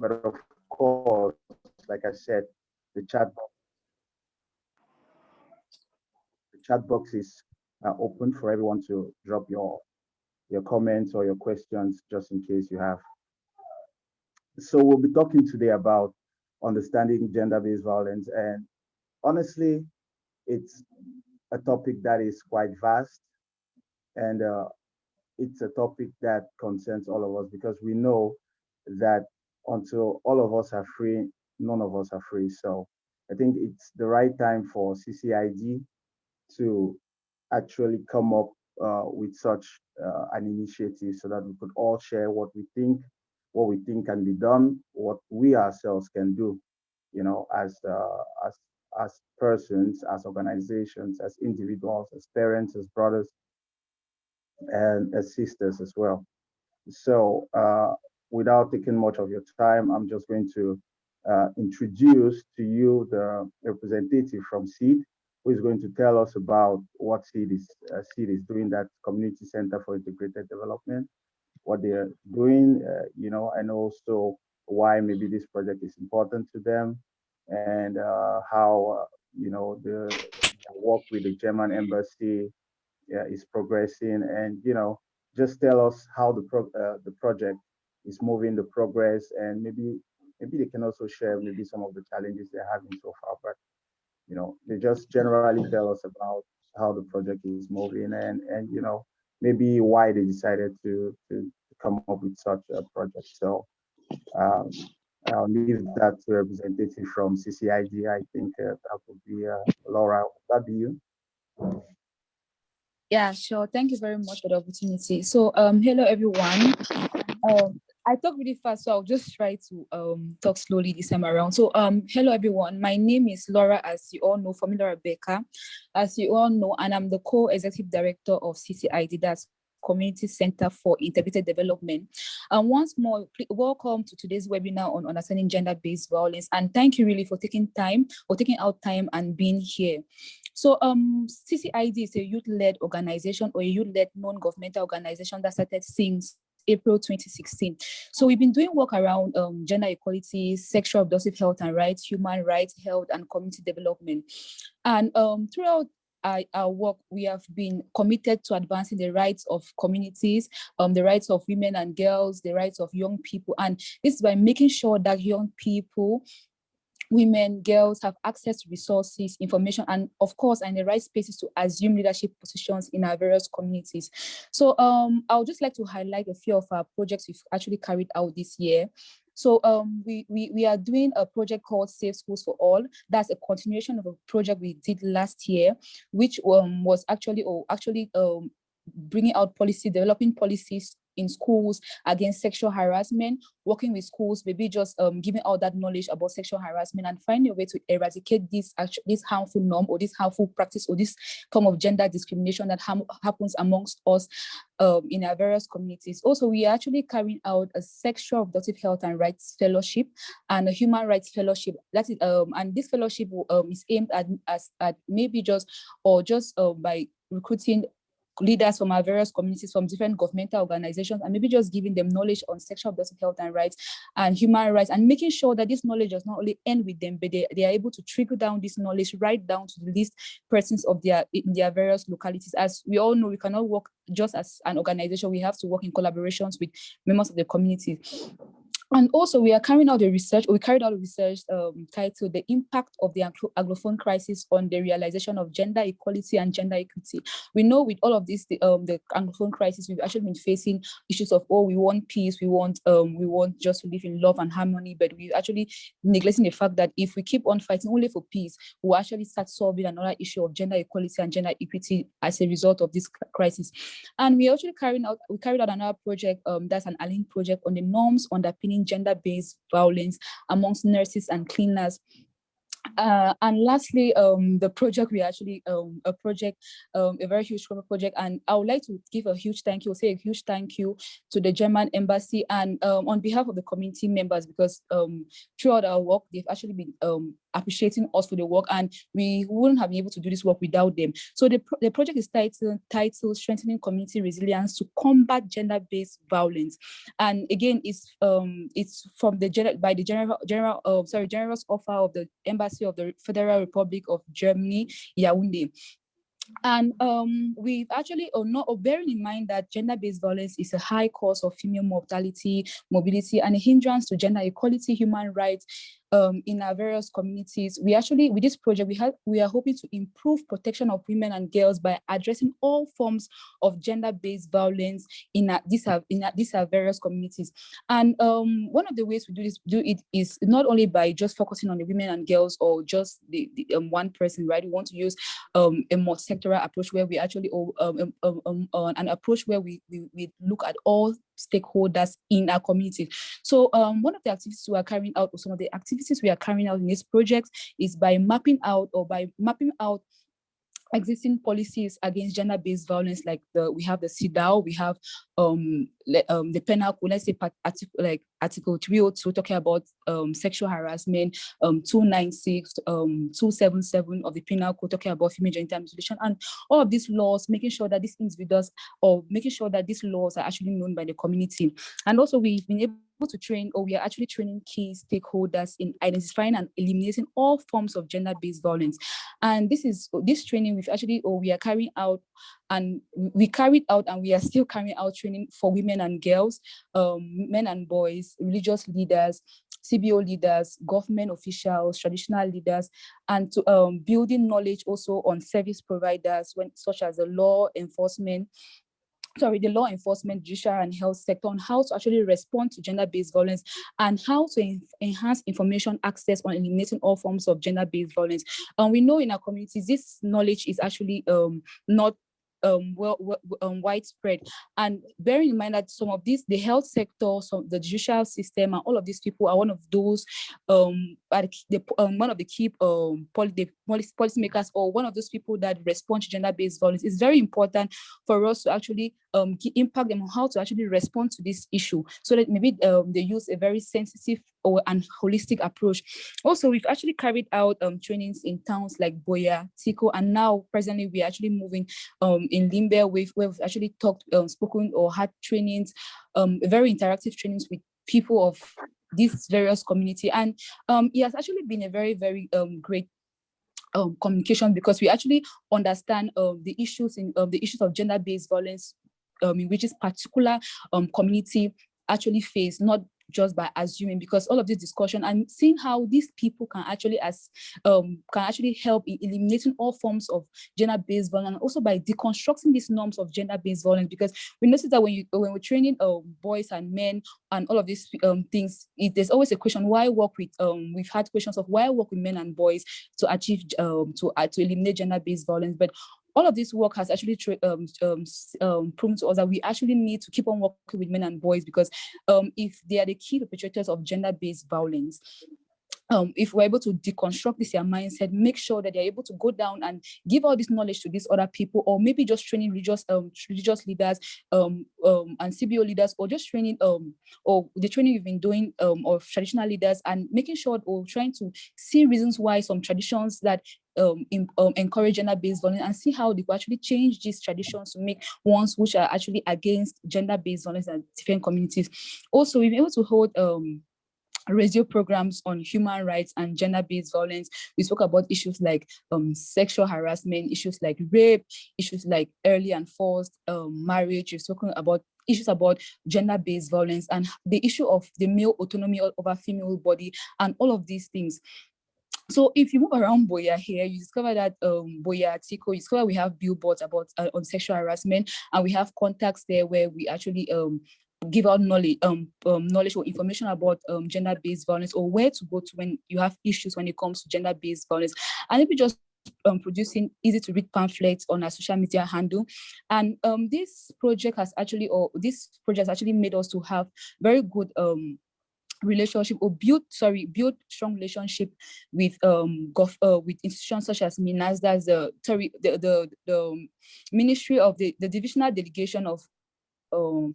But of course, like I said, the chat box is open for everyone to drop your comments or your questions, just in case you have. So we'll be talking today about understanding gender-based violence, and honestly, it's a topic that is quite vast, and it's a topic that concerns all of us because we know that until all of us are free, none of us are free. So I think it's the right time for CCID to actually come up with such an initiative so that we could all share what we think can be done, what we ourselves can do, as persons, as organizations, as individuals, as parents, as brothers, and as sisters as well. So, without taking much of your time, I'm just going to introduce to you the representative from SEED, who is going to tell us about what SEED is doing, that Community Center for Integrated Development, what they're doing, and also why maybe this project is important to them, and how, the work with the German embassy, yeah, is progressing, and just tell us how the project is moving, the progress, and maybe they can also share maybe some of the challenges they're having so far. But they just generally tell us about how the project is moving, and maybe why they decided to come up with such a project. So um, I'll leave that to representative from CCID. I think that would be Laura. Would that be you? Yeah, sure. Thank you very much for the opportunity. So, hello everyone. I talk really fast, so I'll just try to talk slowly this time around. So, hello everyone. My name is Laura, as you all know, Formula Rebecca, as you all know, and I'm the co-executive director of CCID, that's Community Center for Integrated Development. And once more, welcome to today's webinar on understanding gender-based violence. And thank you really for taking out time and being here. So CCID is a youth-led organization, or a youth-led non-governmental organization that started since April 2016. So we've been doing work around gender equality, sexual reproductive health and rights, human rights, health, and community development. And throughout our work, we have been committed to advancing the rights of communities, the rights of women and girls, the rights of young people. And this is by making sure that young people, women, girls have access to resources, information, and of course, in the right spaces to assume leadership positions in our various communities. So I would just like to highlight a few of our projects we've actually carried out this year. So we are doing a project called Safe Schools for All. That's a continuation of a project we did last year, which was actually bringing out developing policies in schools against sexual harassment, working with schools, maybe just giving out that knowledge about sexual harassment and finding a way to eradicate this harmful norm, or this harmful practice, or this form of gender discrimination that happens amongst us in our various communities. Also, we are actually carrying out a sexual reproductive health and rights fellowship and a human rights fellowship. That is, and this fellowship is aimed at maybe just by recruiting leaders from our various communities, from different governmental organizations, and maybe just giving them knowledge on sexual reproductive health and rights and human rights, and making sure that this knowledge does not only end with them, but they are able to trickle down this knowledge right down to the least persons in their various localities. As we all know, we cannot work just as an organization, we have to work in collaborations with members of the community. And also, we carried out a research titled "The Impact of the Anglophone Crisis on the Realization of Gender Equality and Gender Equity." We know with all of this, the Anglophone crisis, we've actually been facing issues of, we want peace, we want just to live in love and harmony, but we're actually neglecting the fact that if we keep on fighting only for peace, we'll actually start solving another issue of gender equality and gender equity as a result of this crisis. And we actually carried out another project, that's an allied project on the norms underpinning gender-based violence amongst nurses and cleaners. And lastly, the project we actually a project, a very huge project, and I would like to give a huge thank you, say a huge thank you to the German embassy and on behalf of the community members, because throughout our work they've actually been appreciating us for the work, and we wouldn't have been able to do this work without them. So the project is titled Strengthening Community Resilience to Combat Gender-Based Violence, and again it's from the generous offer of the Embassy of the Federal Republic of Germany, Yaoundé. And we've actually, or not, or bearing in mind that gender-based violence is a high cause of female mortality, mobility, and a hindrance to gender equality, human rights in our various communities. We actually, with this project, we are hoping to improve protection of women and girls by addressing all forms of gender-based violence in these various communities. And one of the ways we do it is not only by just focusing on the women and girls or just the one person, right? We want to use a more sectoral approach where we actually an approach where we look at all stakeholders in our community. So one of the activities we are carrying out, or some of the activities we are carrying out in this project, is by mapping out existing policies against gender-based violence, like we have the CEDAW, we have the penal code, let's say Article 302 talking about sexual harassment, 296, 277 of the penal code talking about female genital mutilation, and all of these laws, making sure that these individuals, or making sure that these laws are actually known by the community. And also we've been able to train, or we are actually training key stakeholders in identifying and eliminating all forms of gender-based violence. And this training we are carrying out, and we carried out, and we are still carrying out training for women and girls, men and boys, religious leaders, CBO leaders, government officials, traditional leaders, and to building knowledge also on service providers, such as the law enforcement, judicial and health sector, on how to actually respond to gender-based violence and how to enhance information access on eliminating all forms of gender-based violence. And we know in our communities, this knowledge is actually not widespread. And bearing in mind that some of these, the health sector, the judicial system, and all of these people are one of those, one of the key policymakers, or one of those people that respond to gender-based violence. It's very important for us to actually impact them on how to actually respond to this issue, so that maybe they use a very sensitive and holistic approach. Also, we've actually carried out trainings in towns like Boya, Tiko, and now presently we're actually moving in Limbe, where we've actually spoken or had trainings, very interactive trainings with people of these various community. And it has actually been a very, very great communication, because we actually understand the issues of gender-based violence in which this particular community actually face, not just by assuming, because all of this discussion and seeing how these people can actually help in eliminating all forms of gender-based violence, and also by deconstructing these norms of gender-based violence. Because we notice that when we're training boys and men and all of these things, there's always a question, why work with we've had questions of why work with men and boys to achieve to eliminate gender-based violence. But all of this work has actually proven to us that we actually need to keep on working with men and boys, because if they are the key perpetrators of gender-based violence, if we're able to deconstruct this their mindset, make sure that they're able to go down and give all this knowledge to these other people, or maybe just training religious leaders and CBO leaders, or just training or the training you've been doing of traditional leaders, and making sure, or trying to see reasons why some traditions that encourage gender-based violence, and see how they could actually change these traditions to make ones which are actually against gender-based violence in different communities. Also, we've been able to hold radio programs on human rights and gender-based violence. We spoke about issues like sexual harassment, issues like rape, issues like early and forced marriage. We've spoken about issues about gender-based violence and the issue of the male autonomy over female body, and all of these things. So if you move around Boya here, you discover that Boya, Tiko, you discover we have billboards about on sexual harassment, and we have contacts there where we actually give out knowledge or information about gender-based violence, or where to go to when you have issues when it comes to gender-based violence. And maybe just producing easy-to-read pamphlets on our social media handle. And this project has actually made us to have very good relationship or build strong relationship with with institutions such as MINASDA's the Ministry of the Divisional Delegation of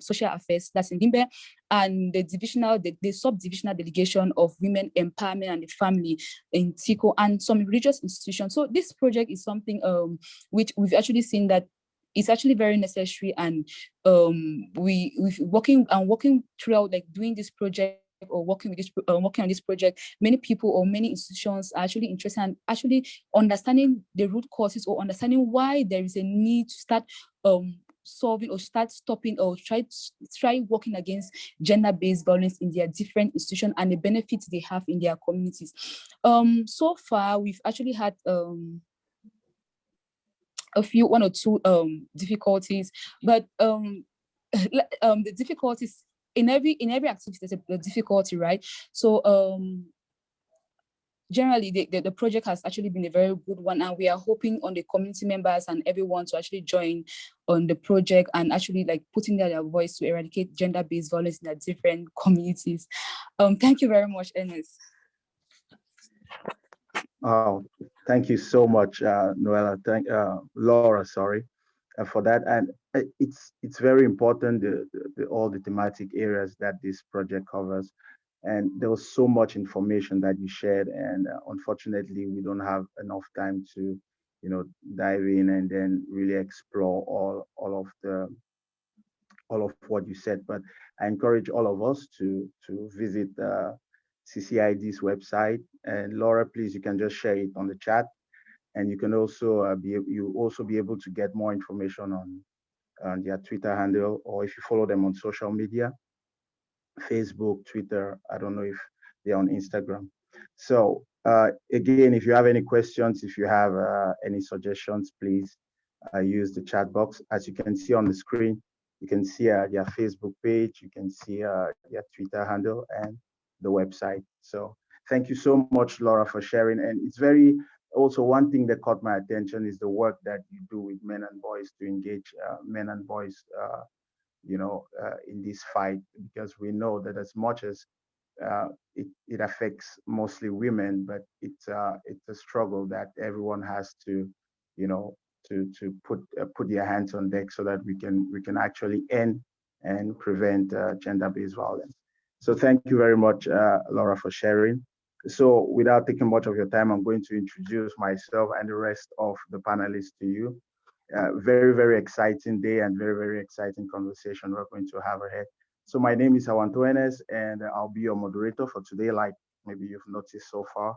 Social Affairs, that's in Gimbe, and the sub-divisional delegation of Women Empowerment and the Family in Tico, and some religious institutions. So this project is something which we've actually seen that it's actually very necessary, and we've working throughout, like doing this project or working on this project. Many people or many institutions are actually interested in actually understanding the root causes or understanding why there is a need to start solving or start stopping or try working against gender-based violence in their different institutions and the benefits they have in their communities. So far we've actually had one or two difficulties, but the difficulties in every activity, there's a difficulty, right? So generally the project has actually been a very good one, and we are hoping on the community members and everyone to actually join on the project and actually like putting their voice to eradicate gender-based violence in the different communities. Thank you very much, Ernest. Oh, thank you so much, Noella. Laura, sorry, for that. And it's very important, all the thematic areas that this project covers. And there was so much information that you shared, and unfortunately, we don't have enough time to, dive in and then really explore all of what you said. But I encourage all of us to visit CCID's website. And Laura, please, you can just share it on the chat, and you can also be able to get more information on their Twitter handle, or if you follow them on social media, Facebook, Twitter. I don't know if they're on Instagram. So again, if you have any questions, if you have any suggestions, please use the chat box. As you can see on the screen, you can see their Facebook page, you can see their Twitter handle and the website. So thank you so much, Laura, for sharing. And it's very, also one thing that caught my attention is the work that you do with men and boys to engage men and boys in this fight, because we know that as much as it affects mostly women, but it's a struggle that everyone has to, put their hands on deck so that we can actually end and prevent gender-based violence. So thank you very much, Laura, for sharing. So without taking much of your time, I'm going to introduce myself and the rest of the panelists to you. Very, very exciting day and very, very exciting conversation we're going to have ahead. So my name is Awantoenes, and I'll be your moderator for today, like maybe you've noticed so far.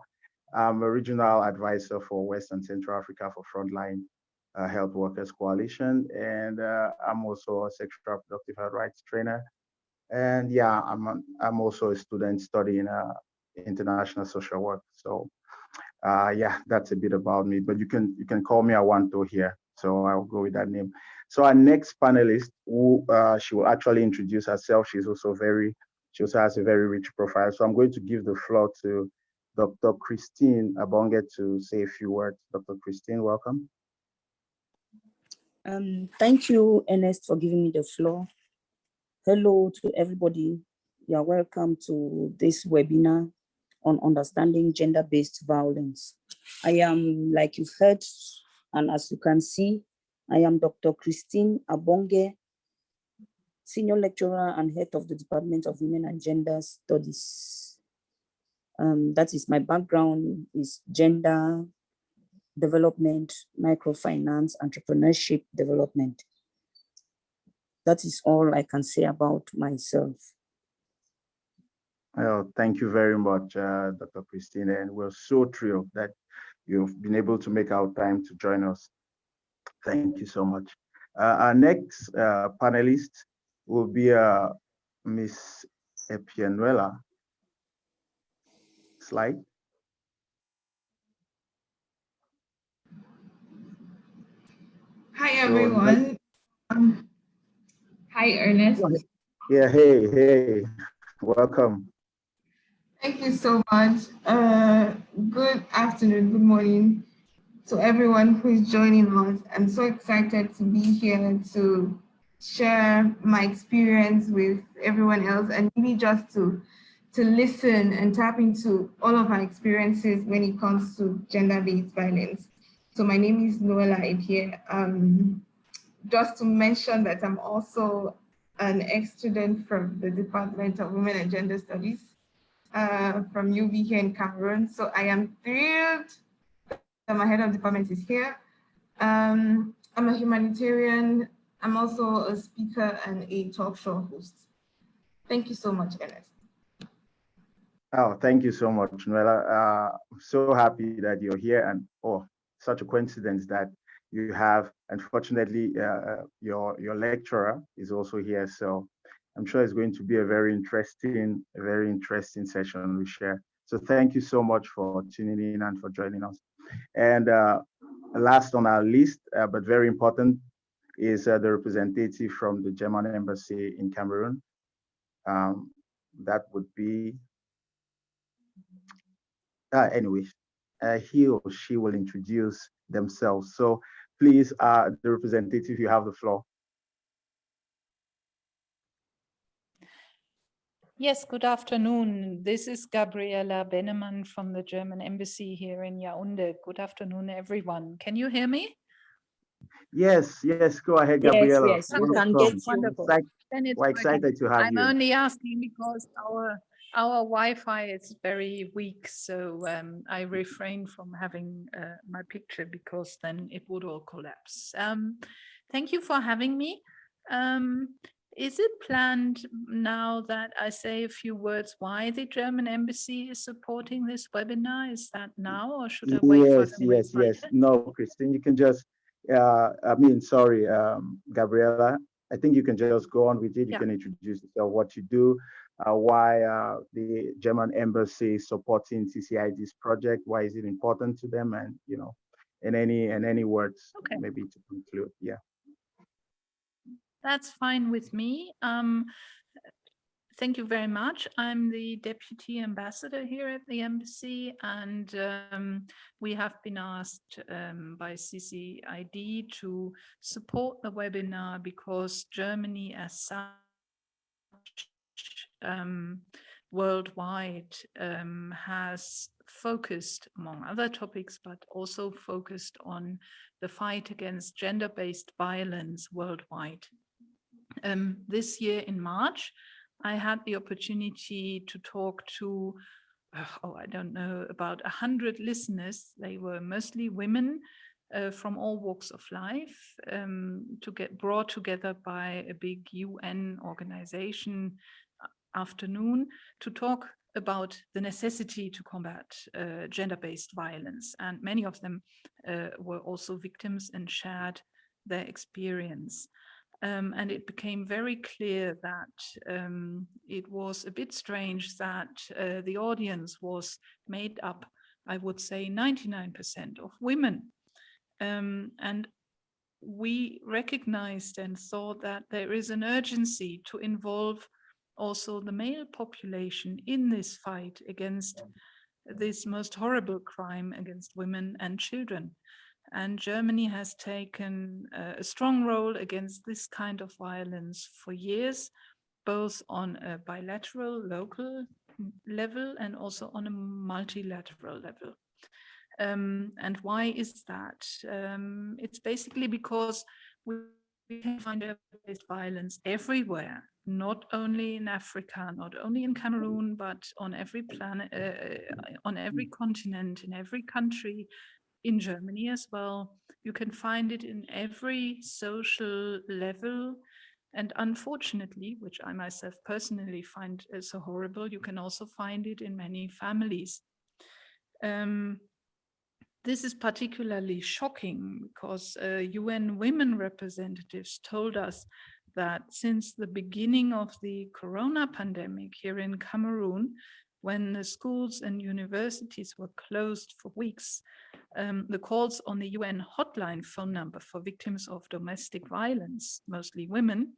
I'm a regional advisor for West and Central Africa for Frontline Health Workers Coalition, and I'm also a sexual reproductive health rights trainer. And yeah, I'm also a student studying international social work. So yeah, that's a bit about me, but you can call me Awanto here. So I'll go with that name. So our next panelist, who she will actually introduce herself. She also has a very rich profile. So I'm going to give the floor to Dr. Christine Abonge to say a few words. Dr. Christine, welcome. Thank you, Ernest, for giving me the floor. Hello to everybody. You are welcome to this webinar on understanding gender-based violence. I am, like you've heard, and as you can see, I am Dr. Christine Abonge, Senior Lecturer and Head of the Department of Women and Gender Studies. That is my background, is gender development, microfinance, entrepreneurship development. That is all I can say about myself. Well, thank you very much, Dr. Christine, and we're so thrilled that you've been able to make our time to join us. Thank you so much. Our next panelist will be Miss Epianuela. Slide. Hi, everyone. Hi, Ernest. Yeah, hey, welcome. Thank you so much. Good afternoon, good morning to everyone who is joining us. I'm so excited to be here to share my experience with everyone else, and maybe just to to listen and tap into all of our experiences when it comes to gender-based violence. So my name is Noella Edie. Just to mention that I'm also an ex-student from the Department of Women and Gender Studies from UB here in Cameroon. So I am thrilled that my head of department is here. I'm a humanitarian. I'm also a speaker and a talk show host. Thank you so much, Ernest. Oh, thank you so much, Noella. I'm so happy that you're here, and oh, such a coincidence that you have. Unfortunately, your lecturer is also here, so I'm sure it's going to be a very interesting session we share. So thank you so much for tuning in and for joining us. And last on our list, but very important, is the representative from the German embassy in Cameroon. That would be anyway, he or she will introduce themselves. So please, the representative, you have the floor. Yes, good afternoon. This is Gabriela Bennemann from the German Embassy here in Yaoundé. Good afternoon, everyone. Can you hear me? Yes, go ahead, Yes, Gabriela. yes, we can Welcome. get you. Wonderful. Then it's We're working. excited to have I'm you. only asking because our Wi-Fi is very weak, so I refrain from having my picture because then it would all collapse. Thank you for having me. Is it planned now that I say a few words why the German embassy is supporting this webinar? Is that now, or should I wait for Yes. No, Christine, you can just, sorry, Gabriela, I think you can just go on with it. You can introduce yourself, what you do, why the German embassy is supporting CCID's project, why is it important to them, and and any words maybe to conclude. Yeah. That's fine with me. Thank you very much. I'm the Deputy Ambassador here at the Embassy, and we have been asked by CCID to support the webinar because Germany as such worldwide has focused, among other topics, but also focused on the fight against gender-based violence worldwide. This year in March, I had the opportunity to talk to, I don't know, about 100 listeners. They were mostly women from all walks of life, to get brought together by a big UN organization afternoon to talk about the necessity to combat gender-based violence. And many of them were also victims and shared their experience. And it became very clear that it was a bit strange that the audience was made up, I would say 99% of women. And we recognized and thought that there is an urgency to involve also the male population in this fight against this most horrible crime against women and children. And Germany has taken a strong role against this kind of violence for years, both on a bilateral local level and also on a multilateral level. And why is that? It's basically because we can find gender-based violence everywhere, not only in Africa, not only in Cameroon, but on every planet, on every continent, in every country, in Germany as well. You can find it in every social level. And unfortunately, which I myself personally find so horrible, you can also find it in many families. This is particularly shocking because UN women representatives told us that since the beginning of the corona pandemic here in Cameroon, when the schools and universities were closed for weeks, the calls on the UN hotline phone number for victims of domestic violence, mostly women,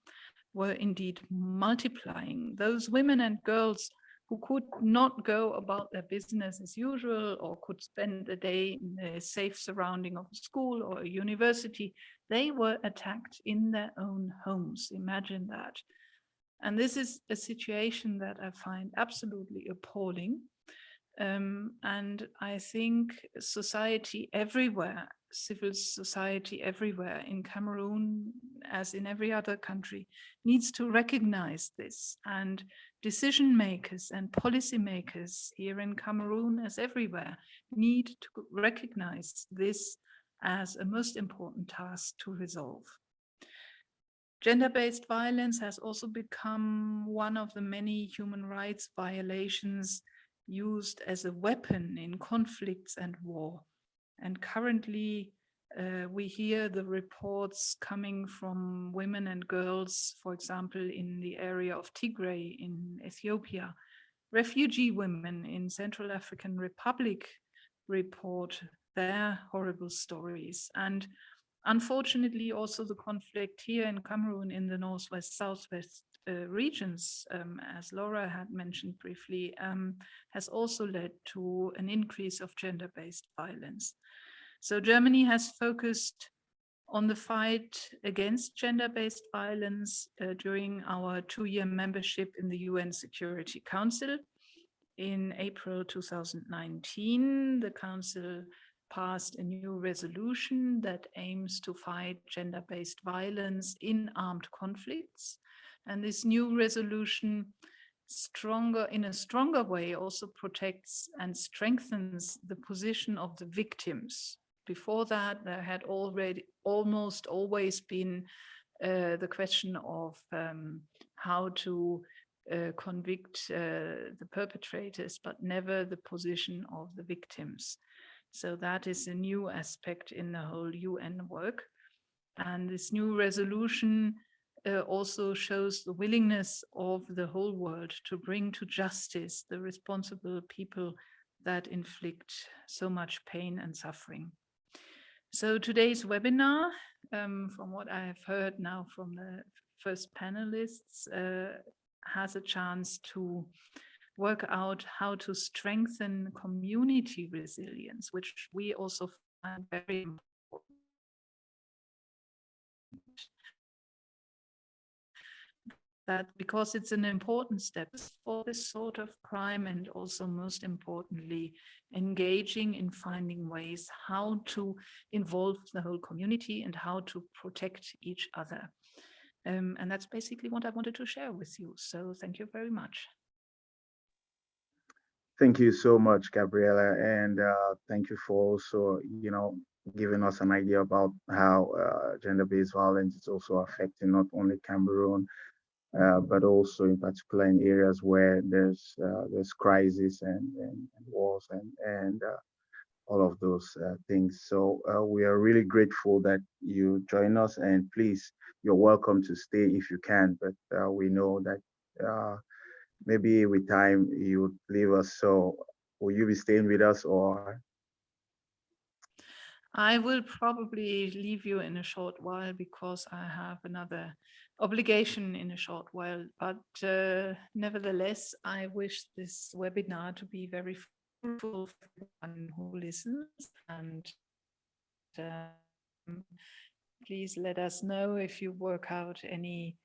were indeed multiplying. Those women and girls who could not go about their business as usual or could spend the day in the safe surrounding of a school or a university, they were attacked in their own homes. Imagine that. And this is a situation that I find absolutely appalling. And I think society everywhere, civil society everywhere in Cameroon, as in every other country, needs to recognize this. And decision makers and policy makers here in Cameroon, as everywhere, need to recognize this as a most important task to resolve. Gender-based violence has also become one of the many human rights violations used as a weapon in conflicts and war. And currently, we hear the reports coming from women and girls, for example, in the area of Tigray in Ethiopia. Refugee women in Central African Republic report their horrible stories. And unfortunately, also the conflict here in Cameroon in the Northwest, Southwest regions, as Laura had mentioned briefly, has also led to an increase of gender-based violence. So Germany has focused on the fight against gender-based violence during our 2-year membership in the UN Security Council. In April 2019, the Council passed a new resolution that aims to fight gender-based violence in armed conflicts. And this new resolution in a stronger way also protects and strengthens the position of the victims. Before that, there had already almost always been the question of how to convict the perpetrators, but never the position of the victims. So that is a new aspect in the whole UN work. And this new resolution also shows the willingness of the whole world to bring to justice the responsible people that inflict so much pain and suffering. So today's webinar, from what I have heard now from the first panelists, has a chance to work out how to strengthen community resilience, which we also find very important. That because it's an important step for this sort of crime, and also most importantly, engaging in finding ways how to involve the whole community and how to protect each other. And that's basically what I wanted to share with you. So thank you very much. Thank you so much, Gabriela, and thank you for also, giving us an idea about how gender-based violence is also affecting not only Cameroon, but also in particular in areas where there's crisis and wars and all of those things. So we are really grateful that you join us, and please, you're welcome to stay if you can. But we know that maybe with time you would leave us. So will you be staying with us, or? I will probably leave you in a short while because I have another obligation in a short while. But nevertheless, I wish this webinar to be very fruitful for everyone who listens. And please let us know if you work out any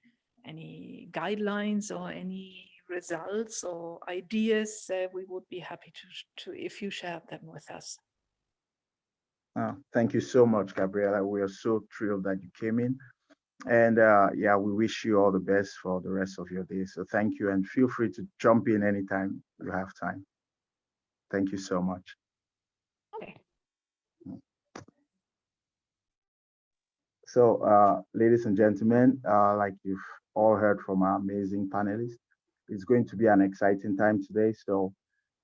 guidelines or any results or ideas. We would be happy to if you share them with us. Thank you so much, Gabriela. We are so thrilled that you came in. And yeah, we wish you all the best for the rest of your day. So thank you, and feel free to jump in anytime you have time. Thank you so much. Okay. So ladies and gentlemen, like you've all heard from our amazing panelists, it's going to be an exciting time today. So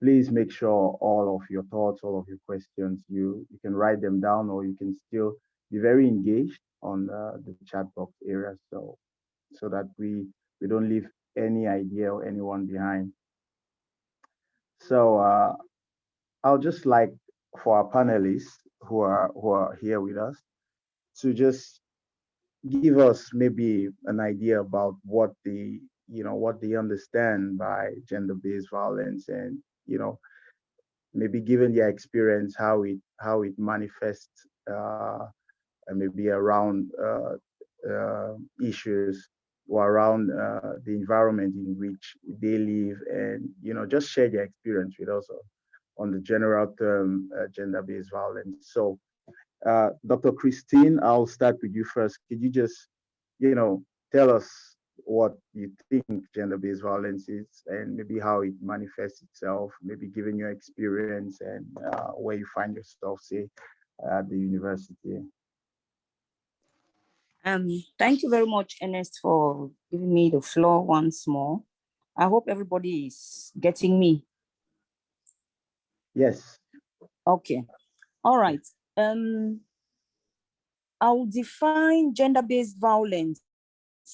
please make sure all of your thoughts, all of your questions, you can write them down, or you can still be very engaged on the chat box area, so that we don't leave any idea or anyone behind. So I'll just like for our panelists who are here with us to just give us maybe an idea about what they understand by gender-based violence, and maybe given their experience how it manifests, and maybe around issues or around the environment in which they live, and just share their experience with us on the general term gender-based violence. So, Dr. Christine, I'll start with you first. Could you just, tell us what you think gender-based violence is, and maybe how it manifests itself, maybe given your experience and where you find yourself, say, at the university? Thank you very much, Ernest, for giving me the floor once more. I hope everybody is getting me. Yes. Okay. All right. I'll define gender-based violence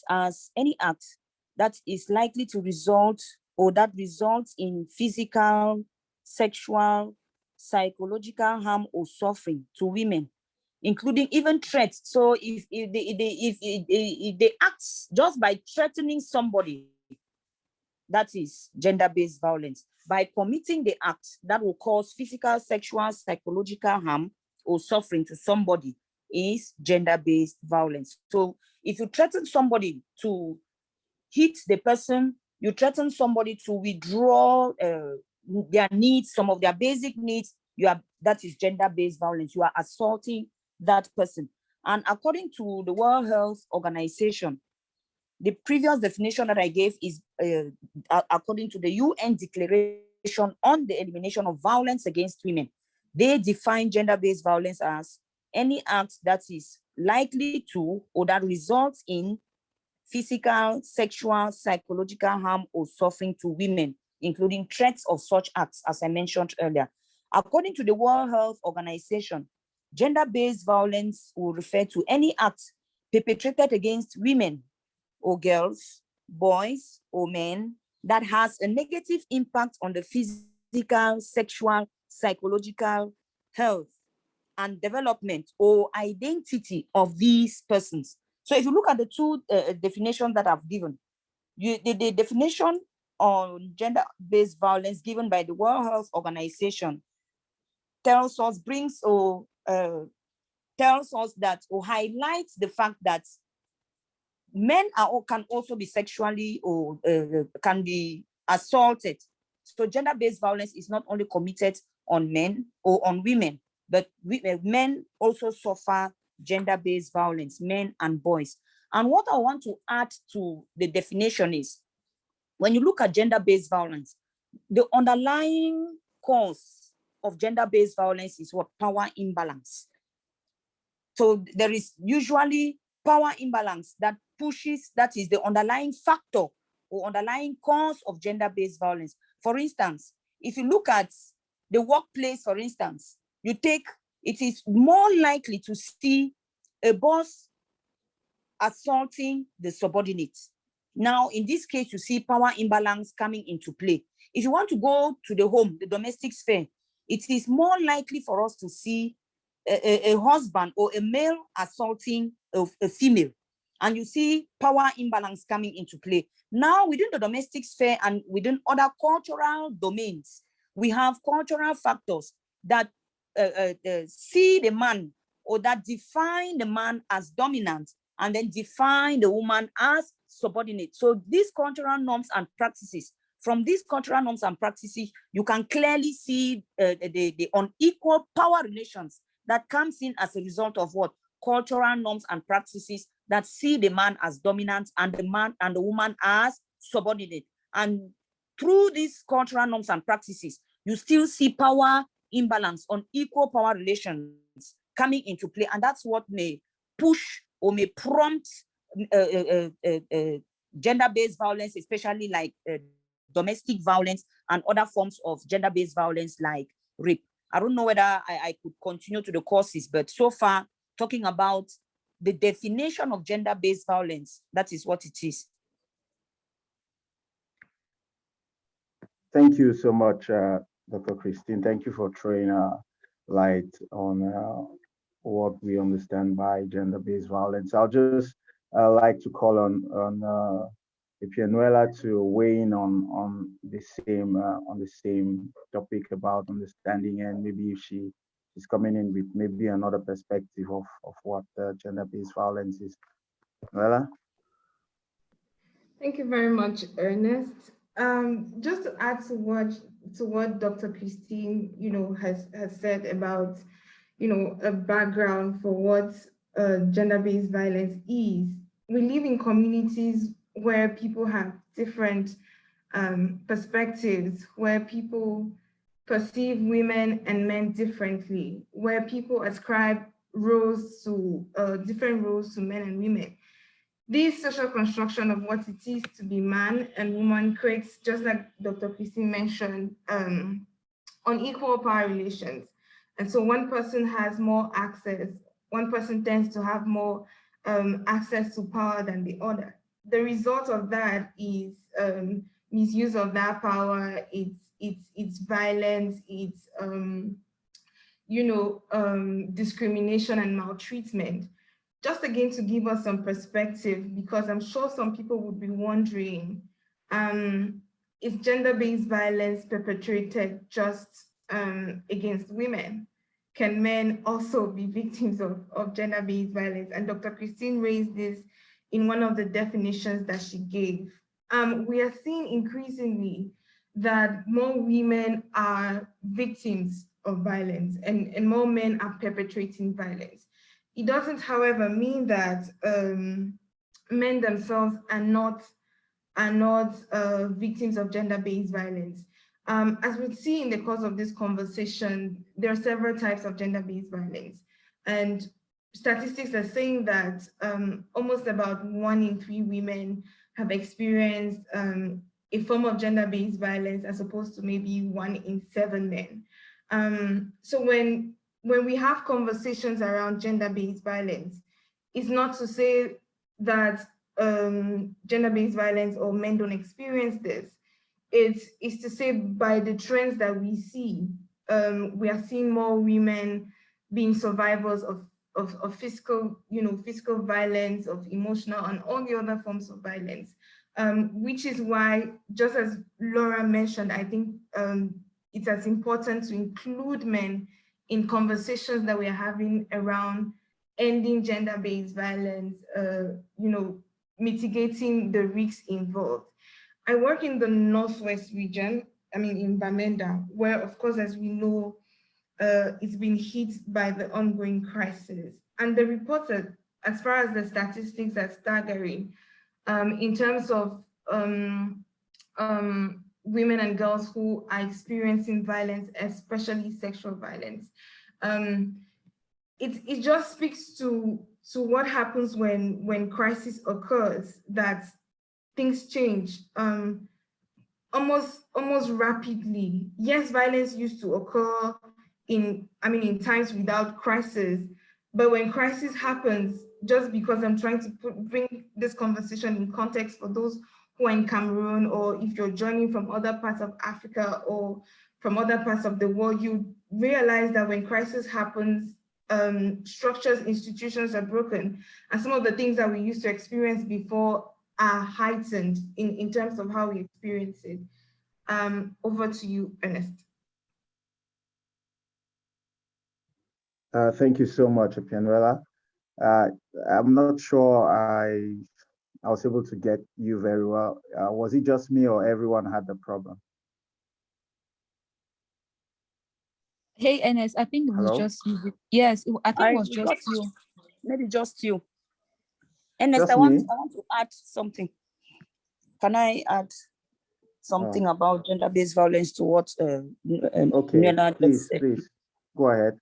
as any act that is likely to result or that results in physical, sexual, psychological harm or suffering to women, including even threats. So if they act just by threatening somebody, that is gender-based violence. By committing the act that will cause physical, sexual, psychological harm or suffering to somebody is gender-based violence. So if you threaten somebody to hit the person, you threaten somebody to withdraw their needs, some of their basic needs, that is gender-based violence. You are assaulting that person. And according to the World Health Organization, the previous definition that I gave is according to the UN Declaration on the Elimination of Violence Against Women. They define gender-based violence as any act that is likely to or that results in physical, sexual, psychological harm or suffering to women, including threats of such acts, as I mentioned earlier. According to the World Health Organization, gender-based violence will refer to any act perpetrated against women or girls, boys or men that has a negative impact on the physical, sexual, psychological health and development or identity of these persons. So if you look at the two definitions that I've given, the definition on gender-based violence given by the World Health Organization tells us, tells us that, or highlights the fact that men can also be sexually or can be assaulted. So gender-based violence is not only committed on men or on women, but men also suffer gender-based violence, men and boys. And what I want to add to the definition is, when you look at gender-based violence, the underlying cause of gender-based violence is what? Power imbalance. So there is usually power imbalance that pushes, that is the underlying factor or underlying cause of gender-based violence. For instance, if you look at the workplace, for instance, it is more likely to see a boss assaulting the subordinates. Now, in this case, you see power imbalance coming into play. If you want to go to the home, the domestic sphere, it is more likely for us to see a husband or a male assaulting a female. And you see power imbalance coming into play. Now, within the domestic sphere and within other cultural domains, we have cultural factors that see the man or that define the man as dominant and then define the woman as subordinate. So these cultural norms and practices, from these cultural norms and practices, you can clearly see the unequal power relations that comes in as a result of what? Cultural norms and practices that see the man as dominant and the man and the woman as subordinate. And through these cultural norms and practices, you still see power imbalance, unequal power relations coming into play. And that's what may push or may prompt gender-based violence, especially like domestic violence and other forms of gender-based violence like rape. I don't know whether I could continue to the courses, but so far, talking about the definition of gender-based violence, that is what it is. Thank you so much, Dr. Christine. Thank you for throwing light on what we understand by gender-based violence. I'll just like to call on Epianuela to weigh in on the same topic about understanding, and maybe if she is coming in with maybe another perspective of what gender-based violence is. Nuela? Thank you very much, Ernest. Just to add to what Dr. Christine, has said about, a background for what gender-based violence is. We live in communities where people have different perspectives, where people perceive women and men differently, where people ascribe roles to different roles to men and women. This social construction of what it is to be man and woman creates, just like Dr. Christine mentioned, unequal power relations. And so one person has more access, one person tends to have more access to power than the other. The result of that is misuse of that power, it's violence, it's discrimination and maltreatment. Just again to give us some perspective, because I'm sure some people would be wondering, is gender-based violence perpetrated just against women? Can men also be victims of gender-based violence? And Dr. Christine raised this in one of the definitions that she gave. We are seeing increasingly that more women are victims of violence and more men are perpetrating violence. It doesn't, however, mean that men themselves are not victims of gender-based violence. As we see in the course of this conversation, there are several types of gender-based violence. And statistics are saying that almost about 1 in 3 women have experienced a form of gender-based violence, as opposed to maybe 1 in 7 men. So when we have conversations around gender-based violence, it's not to say that gender-based violence or men don't experience this. It's to say, by the trends that we see, we are seeing more women being survivors of physical violence, of emotional and all the other forms of violence, which is why, just as Laura mentioned, I think it's as important to include men in conversations that we are having around ending gender-based violence, mitigating the risks involved. I work in the Northwest region, in Bamenda, where, of course, as we know, it's been hit by the ongoing crisis. And the reports, as far as the statistics, are staggering in terms of women and girls who are experiencing violence, especially sexual violence. It just speaks to what happens when crisis occurs, that things change almost rapidly. Yes, violence used to occur in times without crisis, but when crisis happens, just because I'm trying to bring this conversation in context for those who are in Cameroon, or if you're joining from other parts of Africa or from other parts of the world, you realize that when crisis happens, structures, institutions are broken, and some of the things that we used to experience before are heightened in terms of how we experience it. Over to you, Ernest. Thank you so much, Pianuela. I'm not sure I was able to get you very well. Was it just me, or everyone had the problem? Hey, Enes, I think it was Hello? just you. Yes, I think it was just you. Maybe just you. Ernest, Just I want me? to add something. Can I add something about gender-based violence to what Okay, Nuala please, said? please, go ahead.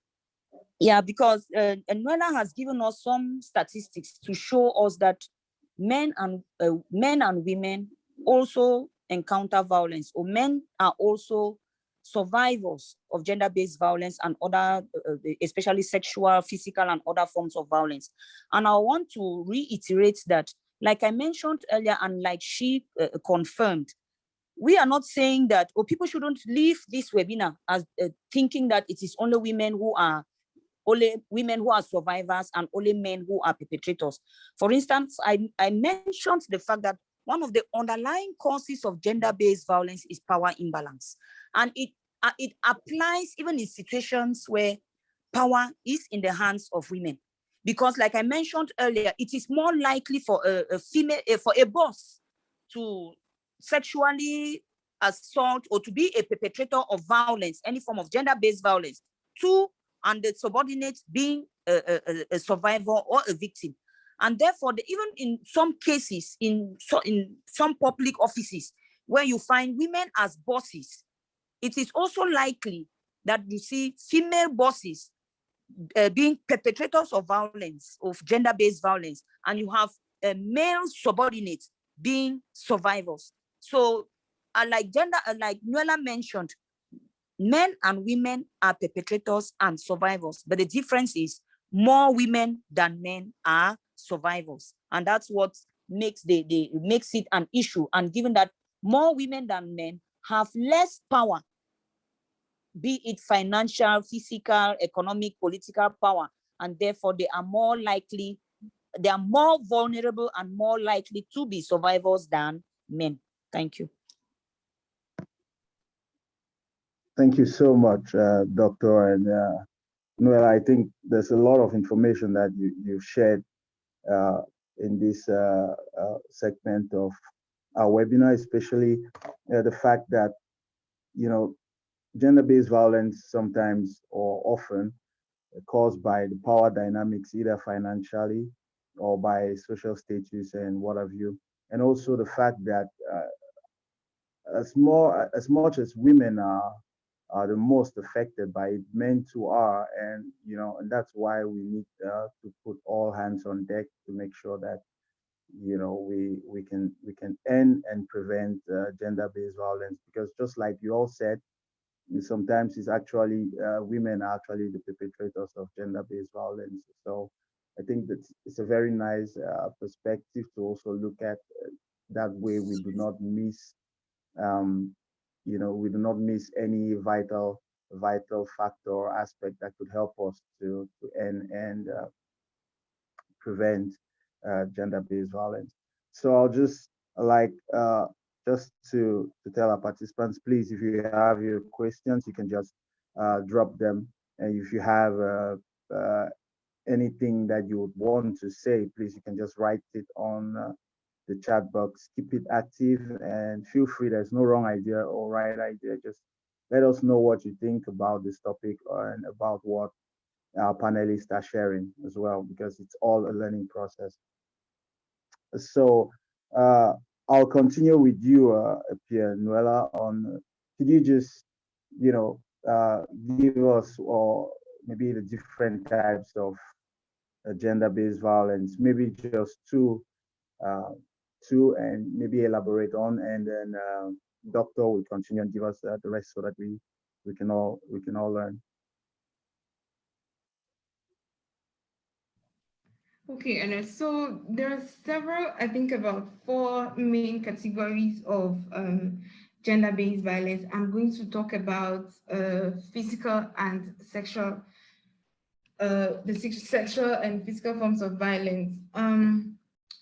Yeah, because Nuala has given us some statistics to show us that men and women also encounter violence, or men are also survivors of gender-based violence and other, especially sexual, physical, and other forms of violence. And I want to reiterate that, like I mentioned earlier, and like she confirmed, we are not saying that, or people shouldn't leave this webinar as thinking that it is only women who are survivors and only men who are perpetrators. For instance, I mentioned the fact that one of the underlying causes of gender-based violence is power imbalance. And it applies even in situations where power is in the hands of women. Because like I mentioned earlier, it is more likely for a female, for a boss to sexually assault or to be a perpetrator of violence, any form of gender-based violence. Two, and the subordinate being a survivor or a victim. And therefore, even in some cases, in some public offices, where you find women as bosses, it is also likely that you see female bosses being perpetrators of violence, of gender-based violence, and you have male subordinates being survivors. So, like Nuala mentioned, men and women are perpetrators and survivors, but the difference is more women than men are survivors, and that's what makes makes it an issue. And given that more women than men have less power, be it financial, physical, economic, political power, and therefore they are more likely, they are more vulnerable and more likely to be survivors than men. Thank you. Thank you so much, Doctor. And Noel, I think there's a lot of information that you've shared in this segment of our webinar, especially the fact that, you know, gender-based violence sometimes or often caused by the power dynamics, either financially or by social status and what have you. And also the fact that as much as women are the most affected by it, men too are, and you know, and that's why we need to put all hands on deck to make sure that, you know, we can end and prevent gender-based violence, because just like you all said, sometimes it's actually women are actually the perpetrators of gender-based violence. So I think that it's a very nice perspective to also look at that way. We do not miss, um, you know, we do not miss any vital factor or aspect that could help us to end and prevent gender-based violence. So I'll just like just to tell our participants, please, if you have your questions, you can just drop them. And if you have anything that you would want to say, please, you can just write it on the chat box. Keep it active and feel free. There's no wrong idea or right idea. Just let us know what you think about this topic and about what our panelists are sharing as well, because it's all a learning process. So I'll continue with you, Pierre Nuella, on could you just, you know, give us or maybe the different types of gender-based violence, maybe just uh, and maybe elaborate on, and then Doctor will continue and give us the rest so that we can all learn. Okay, and so there are several, I think about 4 main categories of gender-based violence. I'm going to talk about physical and sexual, sexual and physical forms of violence.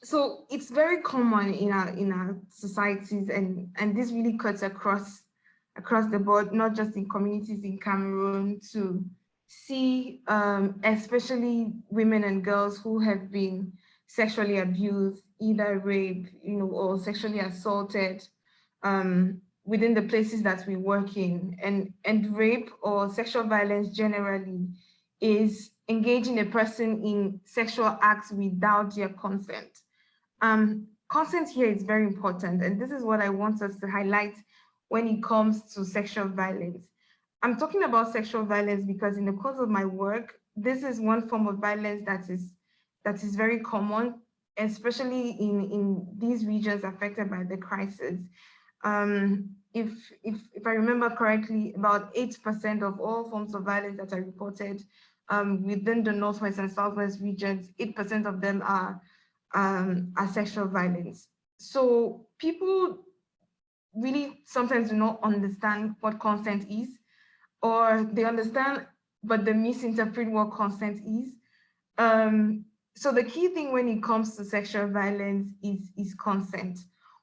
So it's very common in our societies, and this really cuts across the board, not just in communities in Cameroon, to see especially women and girls who have been sexually abused, either raped, you know, or sexually assaulted within the places that we work in. And rape or sexual violence generally is engaging a person in sexual acts without their consent. Consent here is very important, and this is what I want us to highlight when it comes to sexual violence. I'm talking about sexual violence because in the course of my work, this is one form of violence that is very common, especially in these regions affected by the crisis. If I remember correctly, about 8% of all forms of violence that are reported within the Northwest and Southwest regions, 8% of them are sexual violence. So people really sometimes do not understand what consent is, or they understand, but they misinterpret what consent is. So the key thing when it comes to sexual violence is consent.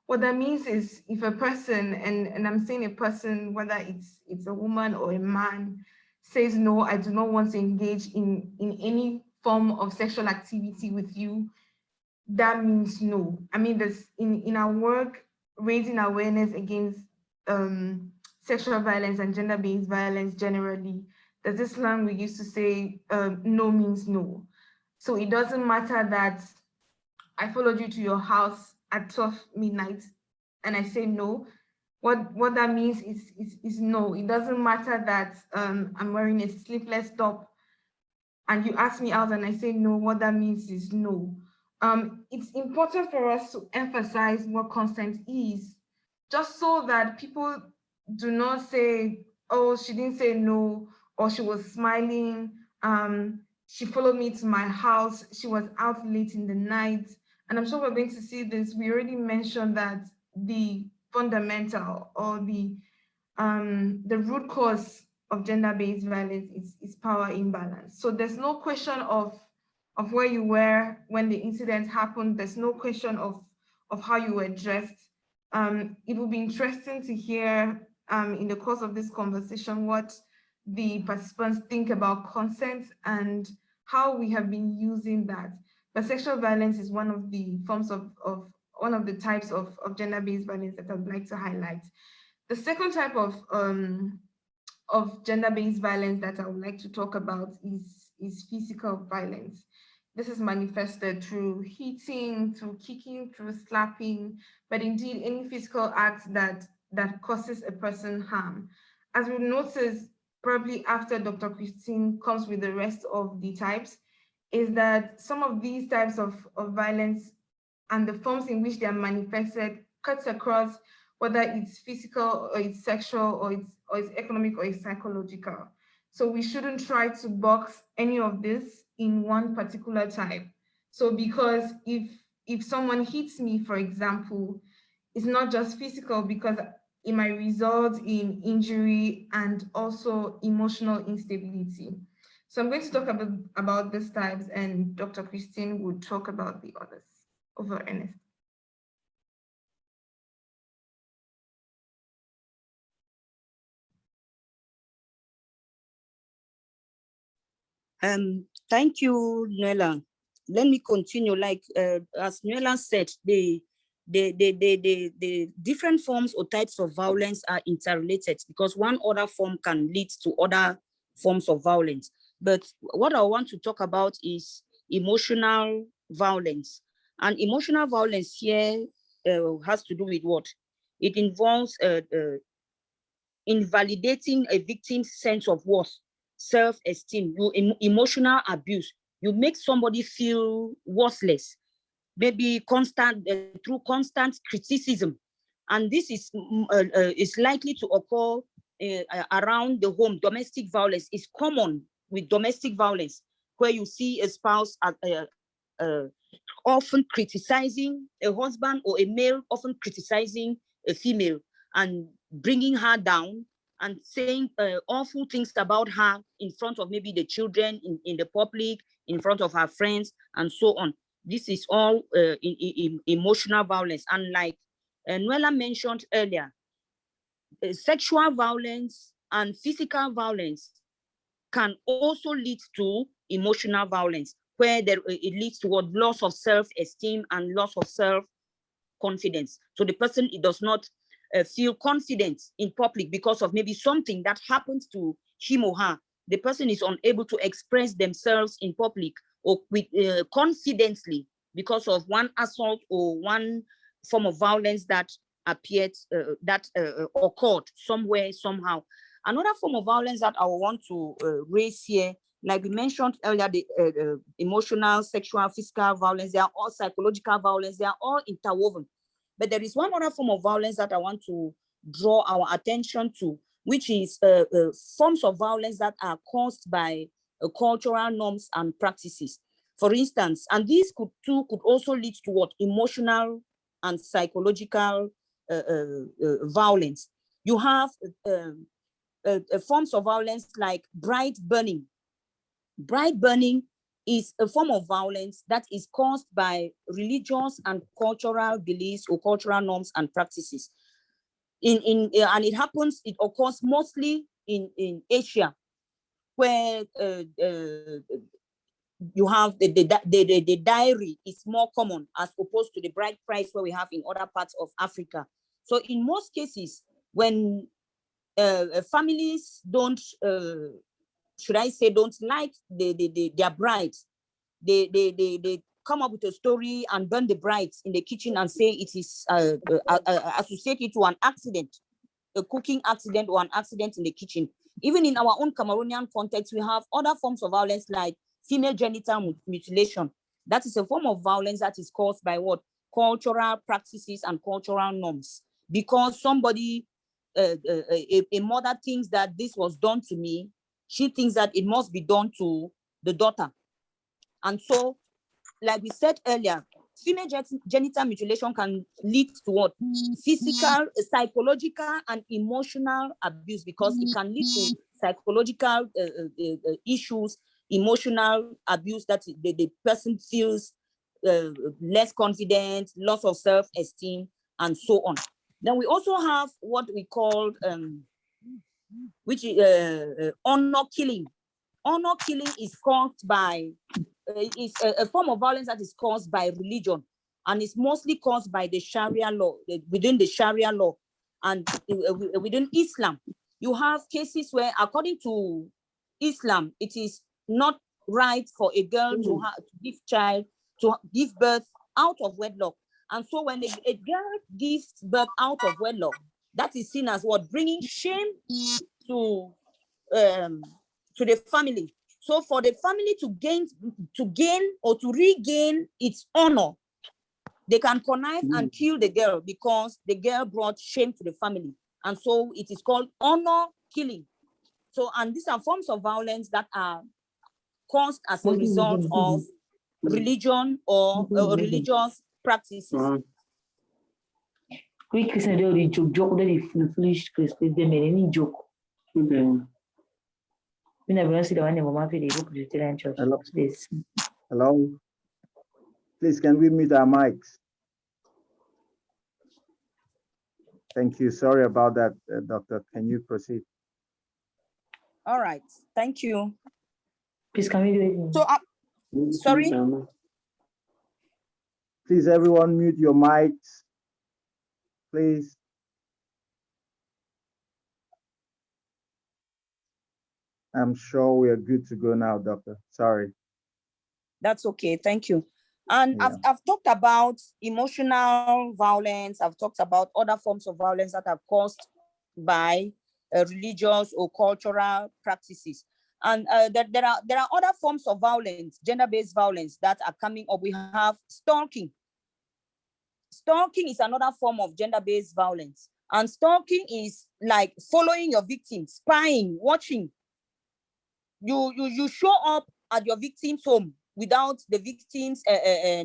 What that means is if a person, and I'm saying a person, whether it's a woman or a man, says, no, I do not want to engage in any form of sexual activity with you, that means no. I mean, in our work, raising awareness against sexual violence and gender-based violence generally, there's this slang we used to say, no means no. So it doesn't matter that I followed you to your house at 12 midnight and I say no. What that means is no. It doesn't matter that I'm wearing a sleeveless top and you ask me out and I say no. What that means is no. It's important for us to emphasize what consent is, just so that people do not say, oh, she didn't say no, or she was smiling, she followed me to my house, she was out late in the night. And I'm sure we're going to see this. We already mentioned that the fundamental or the root cause of gender-based violence is power imbalance. So there's no question of where you were when the incident happened. There's no question of how you were dressed. It will be interesting to hear in the course of this conversation what the participants think about consent and how we have been using that. But sexual violence is one of the forms of one of the types of gender-based violence that I would like to highlight. The second type of gender-based violence that I would like to talk about is physical violence. This is manifested through hitting, through kicking, through slapping, but indeed any physical act that causes a person harm. As we notice, probably after Dr. Christine comes with the rest of the types, is that some of these types of violence and the forms in which they are manifested cuts across whether it's physical or it's sexual or it's economic or it's psychological. So we shouldn't try to box any of this in one particular type. So because if someone hits me, for example, it's not just physical, because it might result in injury and also emotional instability. So I'm going to talk about these types, and Dr. Christine would talk about the others. Over, Ernest. Thank you, Nuela. Let me continue. Like as Nuela said, the different forms or types of violence are interrelated, because one other form can lead to other forms of violence. But what I want to talk about is emotional violence. And emotional violence here has to do with what? It involves invalidating a victim's sense of worth, self-esteem, emotional abuse. You make somebody feel worthless, maybe through constant criticism. And this is likely to occur around the home. Domestic violence is common with domestic violence, where you see a spouse often criticizing a husband, or a male often criticizing a female and bringing her down and saying awful things about her in front of maybe the children, in the public, in front of her friends, and so on. This is all in emotional violence. And like Nuela mentioned earlier, sexual violence and physical violence can also lead to emotional violence, where it leads toward loss of self-esteem and loss of self-confidence. So the person does not feel confident in public because of maybe something that happens to him or her. The person is unable to express themselves in public or with confidently because of one assault or one form of violence that appeared, occurred somewhere, somehow. Another form of violence that I want to raise here, like we mentioned earlier, the emotional, sexual, physical violence, they are all psychological violence, they are all interwoven. But there is one other form of violence that I want to draw our attention to, which is forms of violence that are caused by cultural norms and practices. For instance, and these could also lead to what? Emotional and psychological violence. You have forms of violence like bride burning. Bride burning is a form of violence that is caused by religious and cultural beliefs or cultural norms and practices. And it occurs mostly in Asia, where you have the dowry is more common as opposed to the bride price where we have in other parts of Africa. So in most cases, when families don't, should I say, don't like their brides, they come up with a story and burn the brides in the kitchen and say it is associated to an accident, a cooking accident or an accident in the kitchen. Even in our own Cameroonian context, we have other forms of violence like female genital mutilation. That is a form of violence that is caused by what? Cultural practices and cultural norms. Because somebody, a mother thinks that this was done to me, she thinks that it must be done to the daughter. And so, like we said earlier, female genital mutilation can lead to what? Physical, psychological, and emotional abuse, because it can lead to psychological issues, emotional abuse, that the person feels less confident, loss of self-esteem, and so on. Then we also have what we call, which is honor killing. Honor killing is caused by, is a form of violence that is caused by religion, and it's mostly caused by the Sharia law, within the Sharia law, and within Islam. You have cases where, according to Islam, it is not right for a girl to give birth out of wedlock. And so when a girl gives birth out of wedlock, that is seen as what? Bringing shame to the family. So for the family to gain or to regain its honor, they can connive and kill the girl because the girl brought shame to the family. And so it is called honor killing. So, and these are forms of violence that are caused as a result of religion or religious practices. Oui, Christian, they joke, they foolish Christian, they made any joke. We never see the one in Mama Fede, Christian church. Hello. Please, can we mute our mics? Thank you. Sorry about that, Doctor. Can you proceed? All right. Thank you. Please, can we do it? So, sorry? Please, everyone, mute your mics, please. I'm sure we are good to go now, Doctor. Sorry. That's okay. Thank you. And Yeah. I've talked about emotional violence. I've talked about other forms of violence that are caused by religious or cultural practices. And there are other forms of violence, gender-based violence, that are coming up. We have stalking. Stalking is another form of gender-based violence. And stalking is like following your victim, spying, watching. You show up at your victim's home without the victim's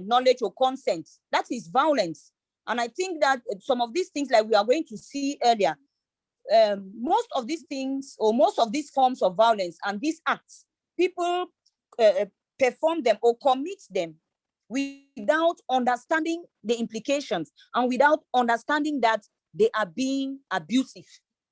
knowledge or consent. That is violence. And I think that some of these things, like we are going to see earlier, most of these things, or most of these forms of violence and these acts, people perform them or commit them without understanding the implications and without understanding that they are being abusive